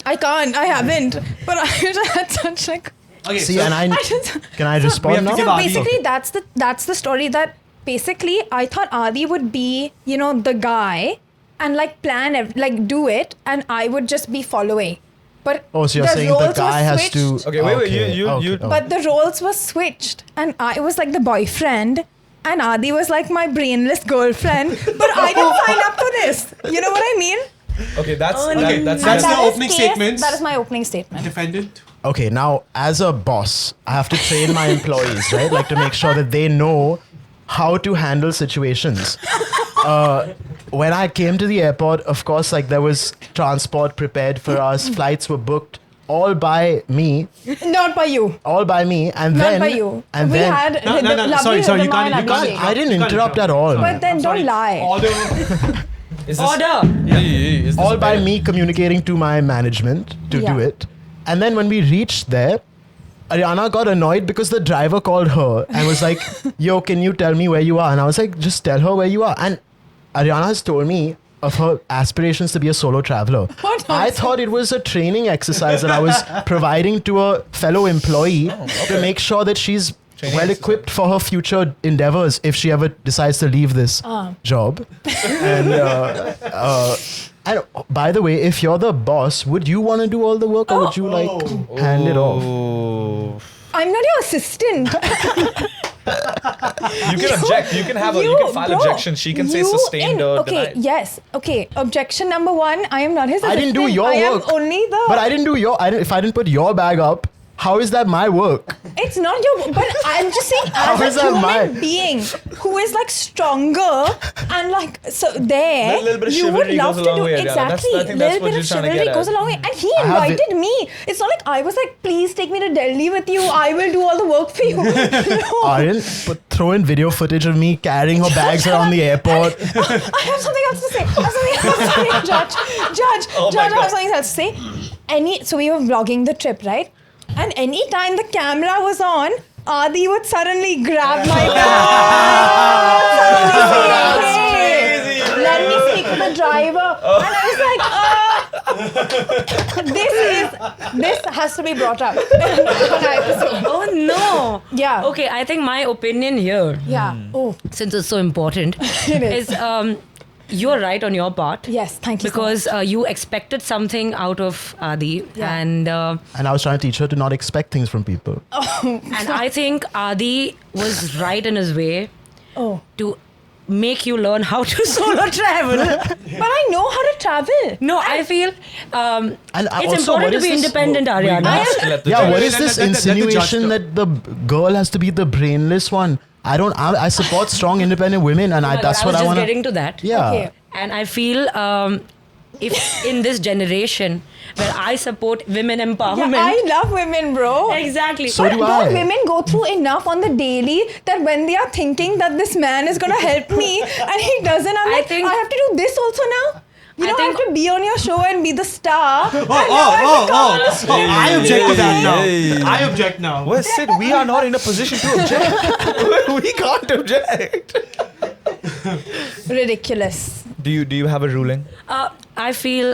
I can't. I haven't. But I just had such like. Okay, See, so and I just, can I we respond have to now? give so Adi. basically, that's the story that basically I thought Adi would be, you know, the guy and like plan, like do it, and I would just be following. But Oh, so you're the saying the roles were guy has to. switched. Okay, wait, you- okay. But the roles were switched, and I was like the boyfriend, and Adi was like my brainless girlfriend. But I didn't sign up for this. You know what I mean? Okay, that's Oh, that- okay, that's that's And the that is opening case- statements. That is my opening statement. defendant. Okay, now as a boss, I have to train my employees, right? Like to make sure that they know how to handle situations. When I came to the airport, of course, like there was transport prepared for us, flights were booked, all by me, Not by you. and Not then by you. and We then had No, no, the no, lovely sorry, you Ridwan can't- you and can't- Abhishek. I didn't You can't interrupt at interrupt. all. But then I'm sorry. don't lie. Order. Is this, Order! is this All by better? me communicating to my management to Yeah. do it. And then when we reached there, Aryana got annoyed because the driver called her and was like, yo, can you tell me where you are? And I was like, just tell her where you are. And Aryana has told me of her aspirations to be a solo traveler. What I nonsense. thought it was a training exercise that I was providing to a fellow employee to make sure that she's well equipped for her future endeavors if she ever decides to leave this job. And by the way, if you're the boss, would you want to do all the work or would you hand it off? Oh. I'm not your assistant. You can object. You can file objection. She can say sustained or okay, denied. yes. Okay. Objection number 1. I am not his assistant. I didn't do your work. I am only the. But I didn't do if I didn't put your bag up, how is that my work? It's not your. But I'm just saying, How is as a that human mine? being who is like stronger and like so there, That little bit of you would chivalry love goes to a long do way, Aryana. exactly. I think that's Little what bit you're of trying to chivalry get goes a at. long way, and he I have invited me. It's not like I was like, please take me to Delhi with you. I will do all the work for you. No. Aryan, throw in video footage of me carrying her bags around the airport. I have something else to say. Judge, Oh my I have God. something else to say. So we were vlogging the trip, right? And anytime the camera was on, Adi would suddenly grab my bag. Hey, let me speak to the driver. And I was like, this has to be brought up on our episode. Oh no. Yeah. Okay, I think my opinion here, Yeah. Oh, since it's so important, it is. you're right on your part. Yes, thank you. Because you expected something out of Adi, Yeah. and And I was trying to teach her to not expect things from people. and I think Adi was right in his way Oh. to make you learn how to solo travel. But I know how to travel. No, I feel And it's also, what important to is be this- independent, We Aryana. must let the Yeah, judge- what is let this the judge insinuation go. that the girl has to be the brainless one? I support strong independent women, and Oh my that's God, what I I was want just to. getting to that. Yeah. Okay. And I feel if in this generation where I support women empowerment. Yeah, I love women, bro. Exactly. So But do don't I. women go through enough on the daily that when they are thinking that this man is gonna help me and he doesn't, I'm I like, think- I have to do this also now. You I know, I think- have to be on your show and be the star. I object to that now. Hey. I object now. Well, Sid, we are not in a position to object. We can't object. Ridiculous. Do you have a ruling? I feel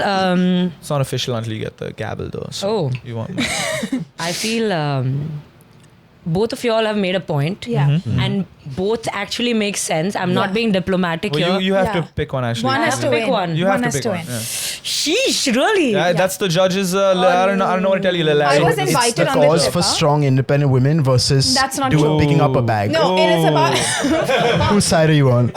It's not official until you get the gavel, though. So Oh. you want? I feel both of y'all have made a point. Yeah. And both actually make sense. I'm not Yeah. being diplomatic Well, here. you have Yeah. to pick one actually. One I has have to to pick win. one. You have to has pick to one. win. Yeah. Sheesh, really? Yeah, that's the judge's. I don't know what to tell you, Lila. I was It's invited the on the cause trip, for huh? strong independent women versus That's not true. picking up a bag. No, it is about. Whose side are you on?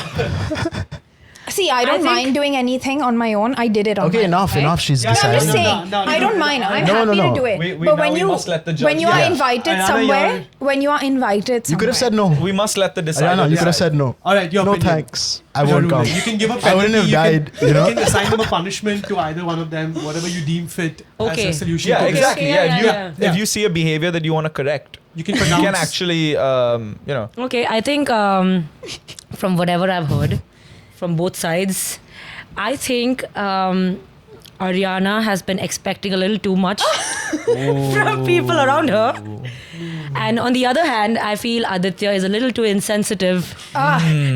See, I don't think- mind doing anything on my own. I did it on Okay, my own. enough. Yeah, She's No, I'm decided. just saying, No, I don't mind. I'm No, happy no. to do it. We but now when we you must let the judge- when you are Yeah. invited Aryana, somewhere, you're- when you are invited somewhere, You could have said no. We must let the decider. Aryana, you could have decide. said no. All right, your No opinion. thanks. I Your won't ruling. come. You can give a I penalty. wouldn't have you died, Can, you know? You can assign them a punishment to either one of them, whatever you deem fit Okay. as a solution. Yeah, to this. exactly. Yeah, Yeah, yeah, if yeah. you see a behavior that you want to correct, You can you pronounce. can actually, Okay, I think from whatever I've heard from both sides, I think Aryana has been expecting a little too much from people around her. And on the other hand, I feel Aditya is a little too insensitive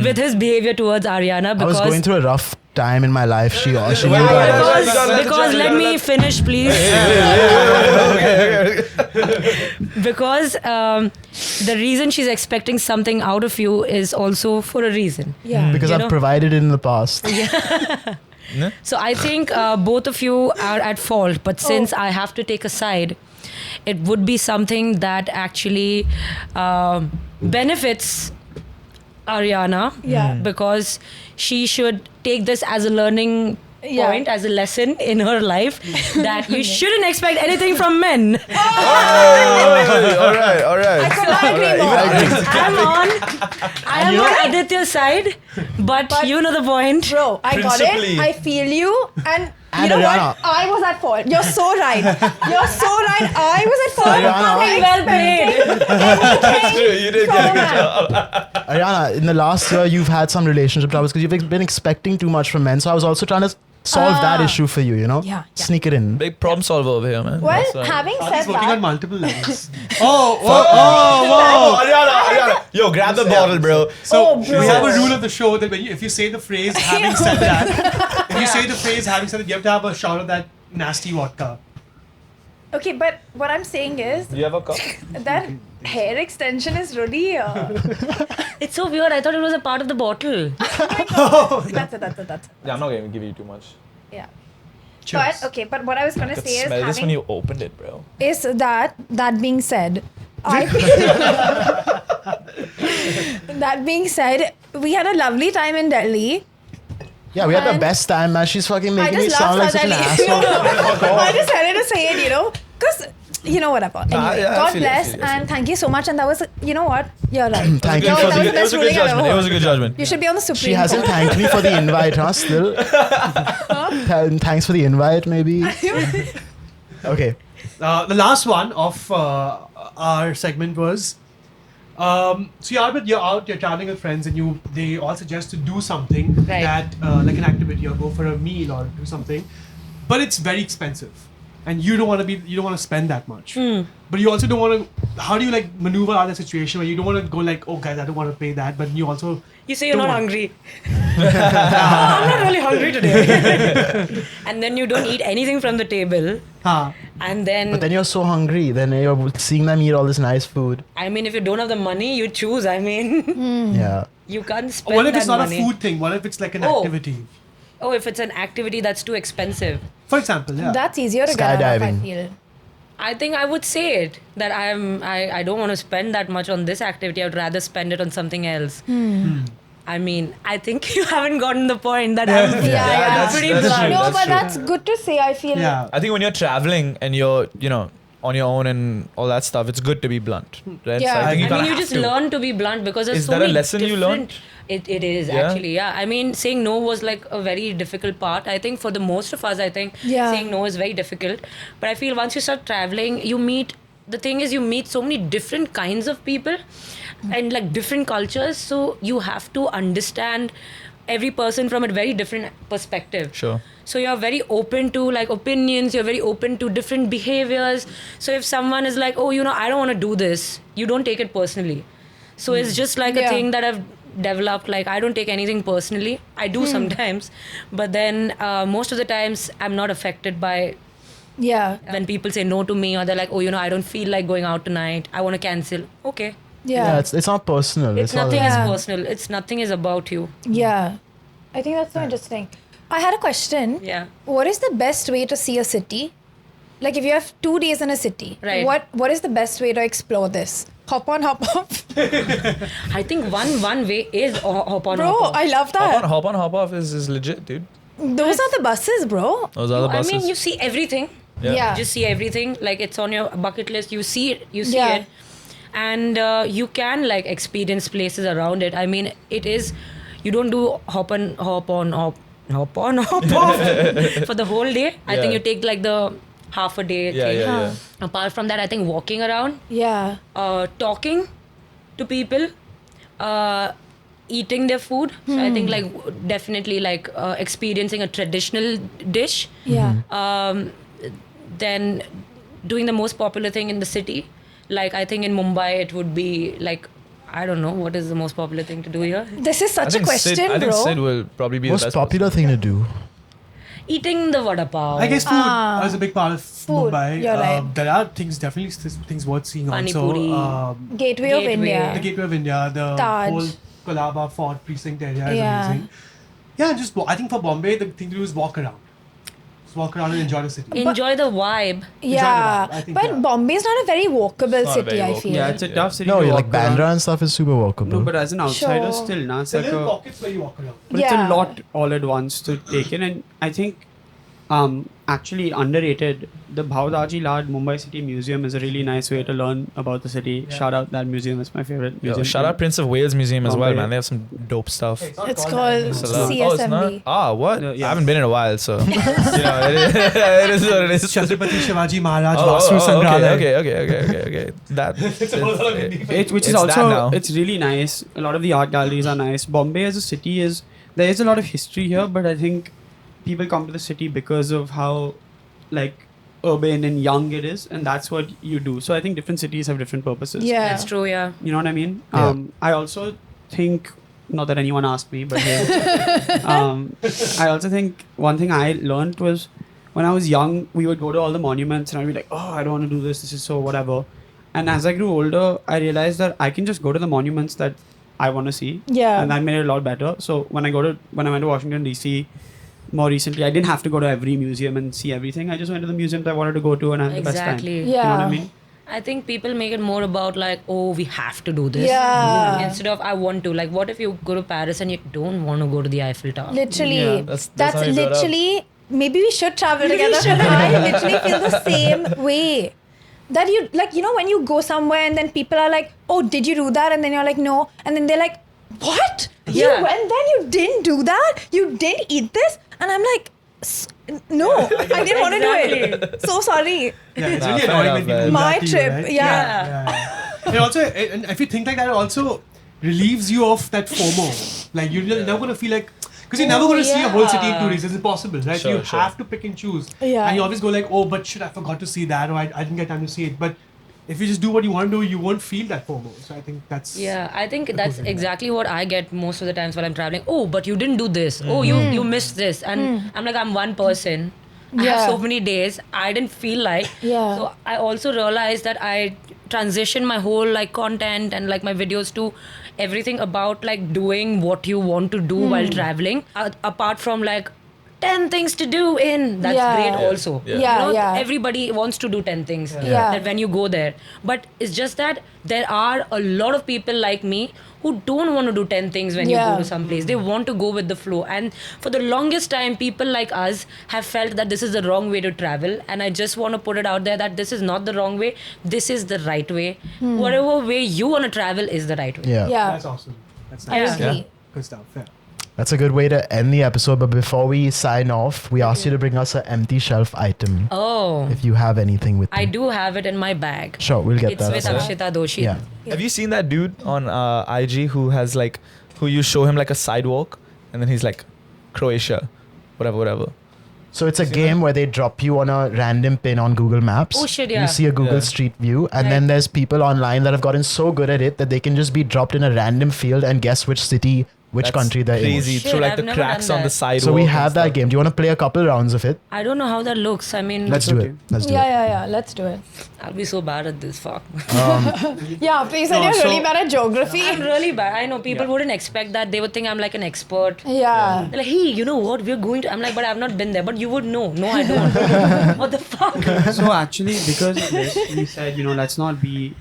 with his behavior towards Aryana I was because going through a rough time in my life. She knew Well, that. you gotta let the because judge- let you me gotta finish, please. Because the reason she's expecting something out of you is also for a reason. yeah. Because You I've know? provided it in the past. So I think both of you are at fault, but since I have to take a side, it would be something that actually benefits Aryana Yeah. because she should take this as a learning Yeah. point, as a lesson in her life that you shouldn't expect anything from men. all right. I could not agree more. I am on Aditya's side, but you know the point. Bro, I got Principally. it. I feel you. And you And know Aryana. what? I was at fault. You're so right. You're so right. I was at fault. Aryana. Well played. That's true. You did get a good job. Aryana, in the last year, you've had some relationship troubles because you've been expecting too much from men. So I was also trying to solve that issue for you, you know? Yeah, yeah. Sneak it in. Big problem solver over here, man. Well, That's right. having He's said working on that, multiple levels. Oh, Aryana. Yo, grab the bottle, bro. So bro. we have a rule of the show that when if you say the phrase having said that, if you say the phrase having said that, you have to have a shot of that nasty vodka. Okay, but what I'm saying is Do you have a cup? that hair extension is really. It's so weird. I thought it was a part of the bottle. That's it. Yeah, I'm not going to give you too much. Yeah. Cheers. But what I was gonna I could say is smell this when having you opened it, bro. is that being said, I that being said, we had a lovely time in Delhi. Yeah, we had the And best time, man. She's fucking I making me just sound love like such an Delhi. asshole. I just had to say it, because whatever. Anyway, yeah, I God feel it, I bless feel it, I feel and thank you so much. And that was, you know what? You're right. Thank Yo, you for that was the. the best ruling I've ever It was a heard. good judgment. You should be on the Supreme She hasn't Court. thanked me for the invite, huh? Still. Thanks for the invite, maybe. Okay. The last one of our segment was so you're out, you're traveling with friends, and they all suggest to do something Right. that like an activity or go for a meal or do something, but it's very expensive, and you don't want to spend that much. But you also don't want to. How do you like maneuver out of the situation where you don't want to go like, oh guys, I don't want to pay that, but you also You say you're don't not want- hungry. I'm not really hungry today. And then you don't eat anything from the table. Huh. And then, But then you're so hungry. Then you're seeing them eat all this nice food. I mean, if you don't have the money, you choose. I mean, Yeah. you can't spend What if that it's not money. a food thing? What if it's like an Oh. activity? Oh, if it's an activity that's too expensive. For example, yeah. That's easier to get out of, I Skydiving. feel. I think I would say it that I don't want to spend that much on this activity. I would rather spend it on something else. I mean, I think you haven't gotten the point that I'm Yeah. pretty that's blunt. true. No, but true. that's good to say. I feel. Yeah. I think when you're traveling and you're, on your own and all that stuff, it's good to be blunt, right? Yeah. So I think you I kinda mean, you have just to. learn to be blunt because there's Is so that a many lesson you learned? different- It is Yeah? actually, yeah. I mean, saying no was like a very difficult part. I think for the most of us, I think Yeah. saying no is very difficult. But I feel once you start traveling, the thing is you meet so many different kinds of people and like different cultures. So you have to understand every person from a very different perspective. Sure. So you're very open to like opinions, you're very open to different behaviors. So if someone is like, oh, I don't want to do this, you don't take it personally. So it's just like a Yeah. thing that I've developed. Like I don't take anything personally. I do sometimes, but then most of the times I'm not affected by Yeah. when people say no to me or they're like, oh, I don't feel like going out tonight. I want to cancel. Okay. Yeah, Yeah. it's not personal. It's all nothing like- is Yeah. personal. It's nothing is about you. Yeah. I think that's so interesting. I had a question. Yeah. What is the best way to see a city? Like if you have 2 days in a city, Right. what is the best way to explore this? Hop on, hop off. I think one way is hop on, Bro, hop off. I love that. Hop on, hop off is legit, dude. Those are the buses, bro. Those are the I buses. mean, you see everything. Yeah. Just see everything. Like it's on your bucket list. You see it. You see Yeah. it, and you can like experience places around it. I mean, it is. You don't do hop on, hop off for the whole day. I think Yeah. you take like the half a day Yeah, thing. yeah, yeah. Apart from that, I think walking around, Yeah. talking to people, eating their food. So I think like definitely like experiencing a traditional dish. Yeah. Then doing the most popular thing in the city. Like I think in Mumbai it would be like, I don't know, what is the most popular thing to do here? This is such a question, I think bro. Sid will probably be the Most best popular thing to do. Eating the vada pav. I guess food is a big part of Food, Mumbai. you're right. There are definitely things worth seeing Pani also. puri. Gateway of Gateway. India. The Gateway of India, the Taj. whole Colaba Fort precinct area is Yeah. amazing. Yeah, just I think for Bombay, the thing to do is walk around. Just walk around and enjoy the city. Enjoy the vibe. Yeah. I think, But yeah. Bombay is not a very walkable not a city, very I walkable feel. Yeah, it's a tough city No, to like walk around. Bandra and stuff is super walkable. No, but as an outsider, Sure. still, nah, it's There like are a, pockets where you walk around. but it's Yeah. a lot all at once to take in, and I think actually underrated. The Bhavdaji Lad Mumbai City Museum is a really nice way to learn about the city. Shout out that museum; it's my favorite Yo, museum. shout out Prince of Wales Museum as well, Bombay. man. They have some dope stuff. It's called It's a lot. CSMB. Oh, it's not? Ah, what? Yeah. I haven't been in a while, so it is what it is. Chhatrapati Shivaji Maharaj Oh, Vastu Sangrahalaya. okay. That. Which is It's that also now. it's really nice. A lot of the art galleries are nice. Bombay as a city there is a lot of history here, but I think people come to the city because of how like urban and young it is, and that's what you do. So I think different cities have different purposes. Yeah. That's true, yeah. You know what I mean? Yeah. I also think, not that anyone asked me, but hey, I also think one thing I learned was when I was young, we would go to all the monuments and I'd be like, oh, I don't want to do this. This is so whatever. And as I grew older, I realized that I can just go to the monuments that I want to see. Yeah. And that made it a lot better. So when I went to Washington DC more recently, I didn't have to go to every museum and see everything. I just went to the museums I wanted to go to and have the best time. Exactly. You know what I Yeah. mean? I think people make it more about like, oh, we have to do this. Yeah. Instead of I want to. Like, what if you go to Paris and you don't want to go to the Eiffel Tower? Literally. Yeah, that's That's how you brought up. literally. Maybe we should travel together. I literally feel the same way. That you like, you know, when you go somewhere and then people are like, "Oh, did you do that?" And then you're like, "No," and then they're like, "What? You Yeah. went then? You didn't do that? You didn't eat this?" And I'm like, "No, I didn't want to do it. So sorry." Yeah, it's Nah, really fair annoying when enough, people man. do My that to you, trip, right? yeah. And also, and if you think like that, it also relieves you of that FOMO. Like you're never gonna feel like, because you're never gonna see a whole city in 2 days. It's impossible, right? Sure, you sure. have to pick and choose. Yeah. And you always go like, oh, but shit, I forgot to see that, or I didn't get time to see it. But if you just do what you want to do, you won't feel that FOMO. So I think that's Yeah, I think the that's cool thing. exactly what I get most of the times when I'm traveling. Oh, but you didn't do this. Oh, you missed this. And I'm like, I'm one person. I have Yeah. so many days. I didn't feel like. Yeah. So I also realized that I transition my whole like content and like my videos to everything about like doing what you want to do while traveling. Apart from like 10 things to do in. That's Yeah. great also. Yeah. Yeah, You know, yeah. everybody wants to do 10 things Yeah. that when you go there. But it's just that there are a lot of people like me who don't want to do 10 things when you Yeah. go to some place. They want to go with the flow. And for the longest time, people like us have felt that this is the wrong way to travel. And I just want to put it out there that this is not the wrong way. This is the right way. Whatever way you want to travel is the right way. Yeah. Yeah. That's awesome. That's I nice. agree. Good stuff. Yeah. That's a good way to end the episode. But before we sign off, we asked you to bring us an empty shelf item. Oh, If you have anything with I you. do have it in my bag. Sure, we'll get It's that. with as well. Akshita Doshi. Yeah. Have you seen that dude on IG who has like, who you show him like a sidewalk and then he's like, Croatia, whatever. So it's a game where they drop you on a random pin on Google Maps. Oh, shit, yeah. You see a Google Yeah. Street View, and Right. then there's people online that have gotten so good at it that they can just be dropped in a random field and guess which city, which That's country they're crazy. in. Shit, Through like I've the never cracks done on the that. sidewalk. So we and have that stuff. game. Do you want to play a couple rounds of it? I don't know how that looks. I mean, Let's do okay. it. Let's do Yeah. Let's do it. I'll be so bad at this. Fuck. Yeah, but you said No, you're really so- bad at geography. I'm really bad. I know people wouldn't expect that. They would think I'm like an expert. Yeah. They're like, hey, you know what? We're going to. I'm like, but I've not been there. But you would know. No, I don't. What the fuck? So actually, because of this, we said, let's not be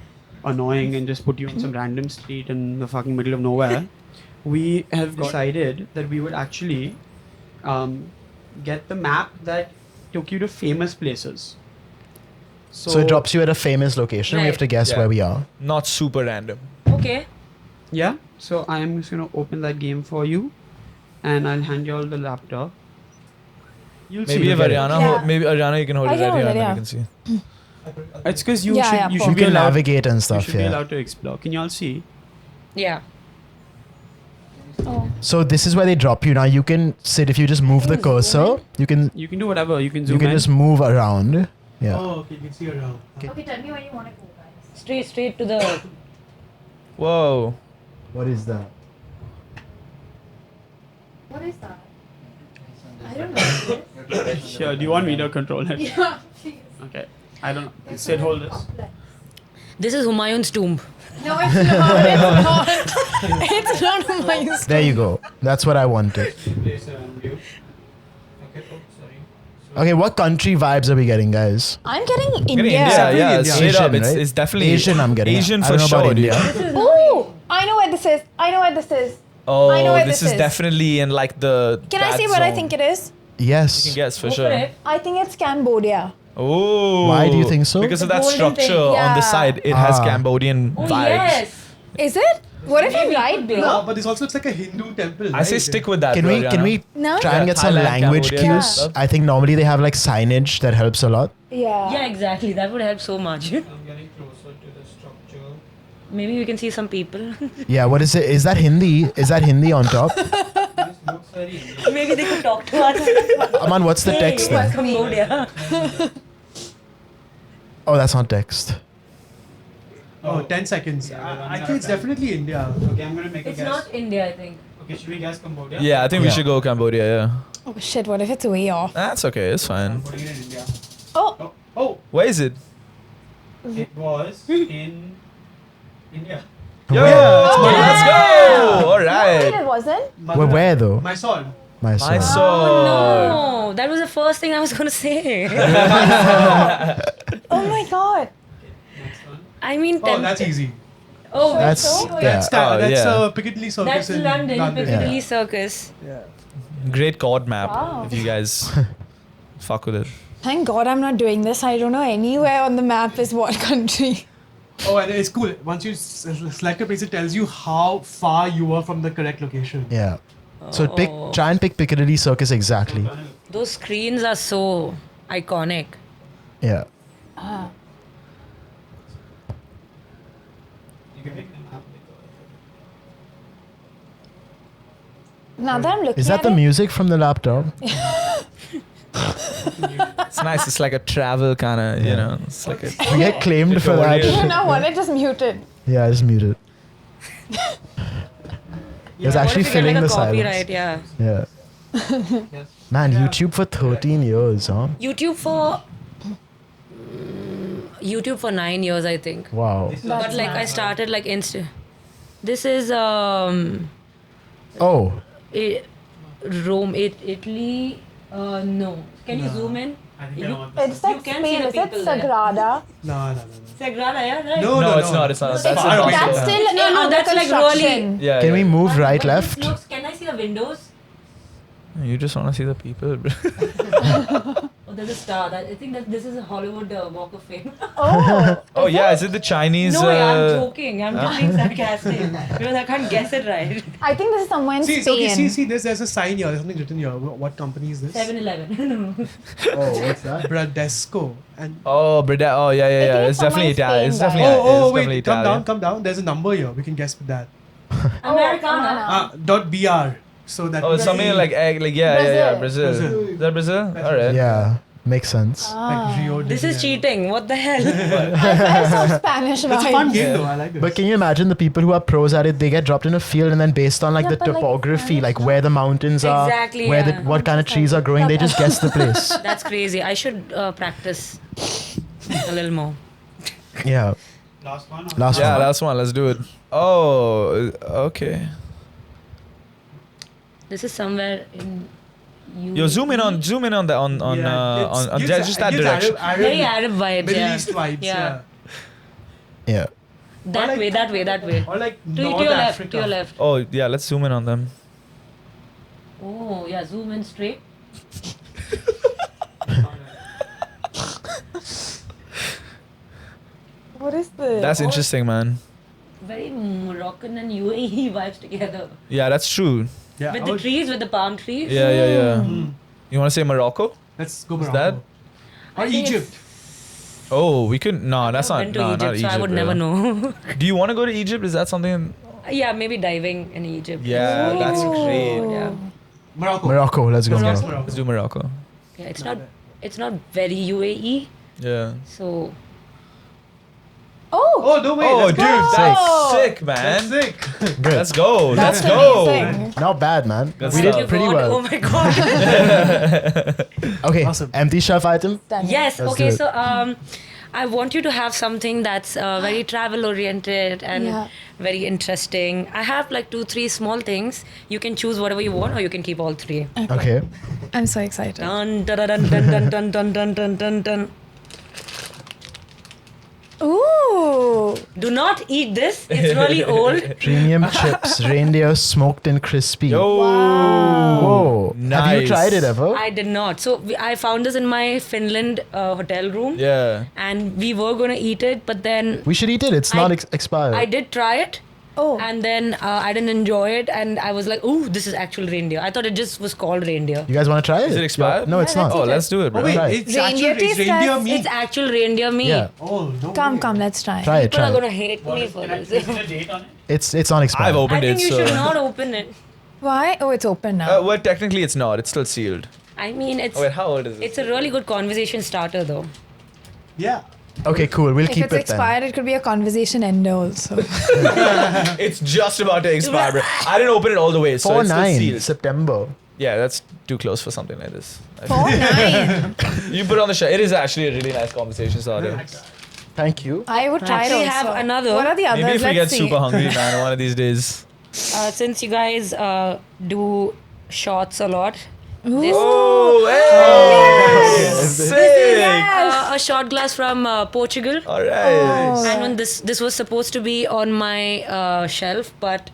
annoying and just put you on some random street in the fucking middle of nowhere. We have decided that we would actually get the map that took you to famous places. So it drops you at a famous location. We have Right. to guess Yeah. where we are. Not super random. Okay. Yeah. So I am just gonna open that game for you, and I'll hand you all the laptop. You'll Maybe see. if get it. Aryana, Yeah. maybe Aryana, you can hold I it can right hold here it, and then yeah. you can see. It's because you Yeah, should yeah, you for- should You be can allowed. navigate and You stuff. should be Yeah. allowed to explore. Can you all see? Yeah. So this is where they drop you. Now you can sit. If you just move the cursor, you can You can do whatever. You can zoom you can in. just move around. Yeah. Oh, okay. You can see around. Okay, tell me where you want to go, guys. Straight to the. Whoa. What is that? What is that? I don't know. Sure. Do you want me to control it? Yeah, please. Okay. I don't know. Sid, hold this. This is Humayun's tomb. No, it's not. It's not. It's not my There you go. That's what I wanted. Place around you. Okay. Oh, sorry. Okay, what country vibes are we getting, guys? I'm getting Getting India. India, yeah, India. straight up. Asian, right? It's definitely Asian. I'm getting Asian I for don't know about sure, dude. India. Oh, I know where this is. I know where this is. Oh, I know where this this is is. definitely in like the. Can I that say what I zone. think it is? Yes. You can guess for Go sure. for it. I think it's Cambodia. Oh. Why do you think so? Because of The that golden thing, structure on the yeah. side, it has Ah. Cambodian Oh, vibes. yes. Is it? What if I'm Maybe it right, could be. bro? No, but it's like a Hindu temple. I say right? stick with that. Can bro, we can Aryana. we No? try and Yeah, get some Thailand, language Cambodia and cues? stuff. I think normally they have like signage that helps a lot. Yeah. Yeah, exactly. That would help so much. I'm getting closer to the structure. Maybe we can see some people. Yeah, what is it? Is that Hindi? Is that Hindi on top? This looks very Indian. Maybe they could talk to us. Aman, what's the text Hey, then? Cambodia. Oh, that's not text. Oh, 10 seconds. I think it's definitely India. Okay, I'm gonna make a It's guess. not India, I think. Okay, should we guess Cambodia? Yeah, I think we Yeah. should go Cambodia. Yeah. Oh shit, what if it's way off? That's okay. It's fine. Putting it in India. Oh, Oh, Where is it? it was in India. Yo, Where? let's go. All wait, right. it wasn't? Where though? Mysore. Mysore. Mysore. No, that was the first thing I was gonna say. Oh my god. Next one. I mean, Oh, that's easy. Oh, That's Mysore? yeah. That's yeah. Piccadilly Circus that's in London, Piccadilly Yeah. Circus. Yeah. Great chord map. Wow. If you guys fuck with it. Thank God I'm not doing this. I don't know anywhere on the map is what country. Oh, and it's cool. Once you select a place, it tells you how far you are from the correct location. Yeah. So Oh. try and pick Piccadilly Circus exactly. Those screens are so iconic. Yeah. You can pick them up. Now that I'm looking Is that at the it, music from the laptop? It's nice. It's like a travel kind of, you know. It's like a. We get claimed for that. Tutorial. no, what? It just muted. Yeah, I just muted. It was What actually if you get, filling like, a the silence. copyright, yeah. Yeah. Man, YouTube for 13 years, huh? YouTube for 9 years, I think. Wow. But like I started like This is Oh, Rome, Italy. No. Can you zoom in? I think I know what It's like You can see Spain. the Is it people there. Sagrada? No. Sagrada, yeah, right? No, it's not. It's not. It's That's far in away. Barcelona. That's still No, in no, under that's like construction. really- Yeah. can we yeah. move But right, this left? looks- Can I see the windows? You just want to see the people. Bro. Oh, there's a star. I think that this is a Hollywood Walk of Fame. Oh, Oh yeah, is it the Chinese? No, yeah, I'm joking. I'm just being sarcastic because I can't guess it right. I think this is somewhere in See, Spain. okay, see, there's a sign here. There's something written here. What company is this? 7-Eleven. Oh, what's that? Bradesco. And Oh, Breda. Oh yeah, yeah, think yeah. it's It's definitely somewhere in Italian. It's Spain, definitely. oh, it's definitely wait, Italian. come down. There's a number here. We can guess with that. Americana. .br. So that. Oh, it's something like Brazil. Brazil. Is that Brazil? All right. Yeah, makes sense. Like Rio de This is Janeiro. cheating. What the hell? I saw Spanish It's a fun vibes. game though. I like this. But can you imagine the people who are pros at it? They get dropped in a field, and then based on like Yeah, the but, like, topography, like where the mountains are, Exactly, where yeah. what kind of trees are growing, they just guess the place. That's crazy. I should practice a little more. Yeah. Last one. Last Yeah, one. last one. Let's do it. Oh, okay. This is somewhere in. Yo, zoom in on the on just that direction. Very Arab vibes. Middle Yeah. East vibes. Yeah. Yeah. Yeah. That way, that way, that way. Or like To North your left, Africa. to your left. Oh yeah, let's zoom in on them. Oh, yeah, zoom in straight. What is this? That's interesting, man. Very Moroccan and UAE vibes together. Yeah, that's true. Yeah. With the trees, with the palm trees. Yeah, yeah, yeah. You want to say Morocco? Let's go Is Morocco. that? Or I think Egypt. Oh, we could. No, that's not. Went to No, Egypt, not Egypt. so I would never bro. know. Do you want to go to Egypt? Is that something? Yeah, maybe diving in Egypt. Yeah, It's that's really great. good, Yeah. Morocco. Morocco. Let's go. Yes, Morocco. Let's do Morocco. Yeah, it's not very UAE. Yeah. So Oh, Oh no way. Oh, let's dude, go. that's sick, man. That's sick. Good. Let's go. that's Let's go. amazing. Not bad, man. Good We stuff. did pretty God, well. Oh my god. Okay. Awesome. Empty shelf item. Done. Yes. Let's Okay. do it. So I want you to have something that's very travel oriented and Yeah. very interesting. I have like 2-3 small things. You can choose whatever you want, or you can keep all 3. Okay. I'm so excited. Dun dun dun dun dun dun dun dun dun dun dun. Ooh. Do not eat this. It's really old. Premium chips, reindeer smoked and crispy. Yo. Whoa. Have you Nice. tried it ever? I did not. So I found this in my Finland hotel room. Yeah. And we were gonna eat it, but then We should eat it. It's I- not expired. I did try it. Oh. And then I didn't enjoy it, and I was like, "Ooh, this is actual reindeer." I thought it just was called reindeer. You guys want to try it? Is it expired? No, it's not. Oh, let's do it, bro. Oh wait, Right. it's Reindeer actual taste reindeer test. meat. It's actual reindeer meat. Yeah. Oh no. Come, way. come, let's try. Try it. People are Try it. gonna hate me for this. It's not expired. I've I opened think it, you so. should not open it. Why? Oh, it's open now. Well, technically it's not. It's still sealed. I mean, it's Oh wait, how old is it? it's a really good conversation starter, though. Yeah. Okay, cool. We'll If keep it's it then. expired, it could be a conversation ender also. It's just about to expire, bro. I didn't open it all the way, so it's still 4/9 sealed. September. Yeah, that's too close for something like this. I feel. 4-9. You put on the show. It is actually a really nice conversation starter. Thank you. I would try it Actually also. have another. What are the others? Maybe if we Let's get see. super hungry, man, one of these days. Since you guys do shots a lot, this, Oh, hey! Sick! a shot glass from Portugal. All right. And when this was supposed to be on my shelf, but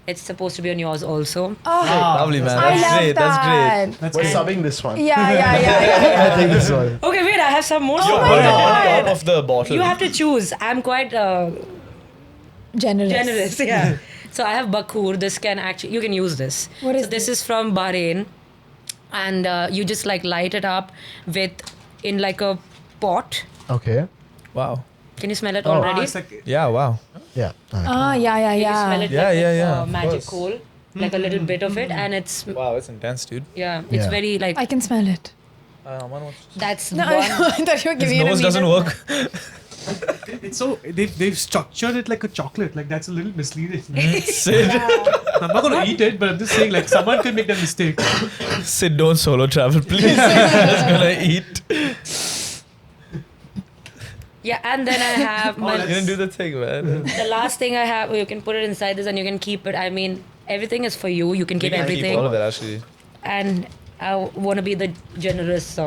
it's supposed to be on yours also. Lovely, man. I That's love great. That's great. that. That's We're great. subbing this one. Yeah. I think this one. Okay, wait, I have some more. Oh Put my it on God. top of the bottle. You have to choose. I'm quite Generous. generous, yeah. So I have Bakur. This can actually, you can use this. What is so this is from Bahrain, and you just like light it up in like a pot. Okay. Wow. Can you smell it Oh. already? It's like, Yeah, wow. Yeah. You smell it Yeah, like yeah, it's, yeah, of magic course. coal, like a little bit of it, and it's Wow, that's intense, dude. it's Yeah. very like I can smell it. that's No, one. I thought you were His giving it a nose doesn't meter. work. it's so they've structured it like a chocolate. Like that's a little misleading. Sid, I'm not gonna eat it, but I'm just saying like someone could make that mistake. Sid, don't solo travel, please. I'm just gonna eat. Yeah, and then I have my You didn't do the thing, man. the last thing I have. You can put it inside this, and you can keep it. I mean, everything is for you. You can keep You can everything. keep all of it, actually. And I want to be the generous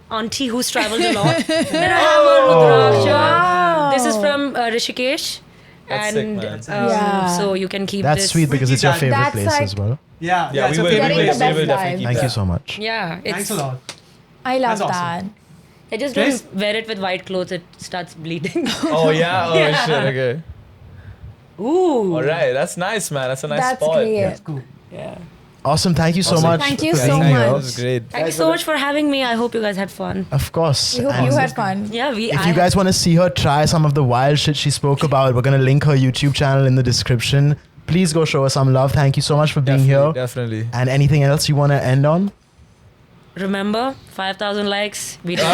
auntie who's traveled a lot. Then I have a Rudraksha. Wow. This is from Rishikesh. That's and sick, man. Yeah. so you can keep That's this. sweet because it's your That's favorite place like- as well. Yeah, Yeah, it's we a will, favorite Getting the place. best we will definitely vibe. keep Thank that. you so much. Yeah, Thanks it's. a lot. I love That's that. awesome. I just Guys- don't wear it with white clothes. It starts bleeding. Oh, yeah? Oh, Yeah. shit, okay. Ooh. All right, that's nice, man. That's a nice That's spot. great. That's cool. Yeah. Awesome. Thank you so Awesome. much. Thank you for so being much. here. That was great. Thank you so much for having me. I hope you guys had fun. Of course. We hope And you had fun. Yeah, if you guys want to see her try some of the wild shit she spoke about, we're going to link her YouTube channel in the description. Please go show her some love. Thank you so much for being here. Definitely. And anything else you want to end on? remember 5,000 likes. We did gaming.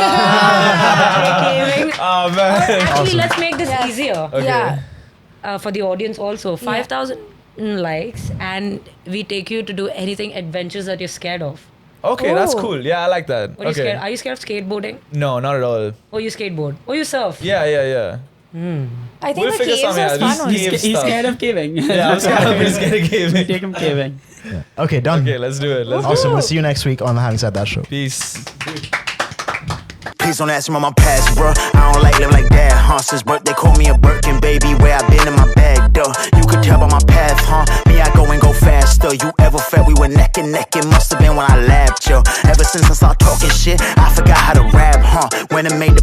Oh, man. Actually, Awesome. let's make this Yes. easier Okay. Yeah. for the audience also. 5,000 likes, and we take you to do anything adventures that you're scared of. Okay, that's Oh. cool. Yeah, I like that. What are you Okay. scared? Are you scared of skateboarding? No, not at all. Or you skateboard? Or you surf? Yeah. I think We'll the figure caves something was out. fun Just only. cave He's stuff. scared of caving. Yeah, I'm scared of scared gaming. Take him caving. Okay, done. Okay, let's do it. Let's do Awesome. it. We'll see you next week on the Having Said That show. Peace. Please don't ask me on my past, bruh. I don't like living like that, huh? Since birth, they call me a Birkin, baby. Where I been in my bag, duh. You could tell by my path, huh? Me, I go and go faster. You ever felt we were neck and neck? It must have been when I laughed, yo. Ever since I started talking shit, I forgot how to rap, huh? When I made the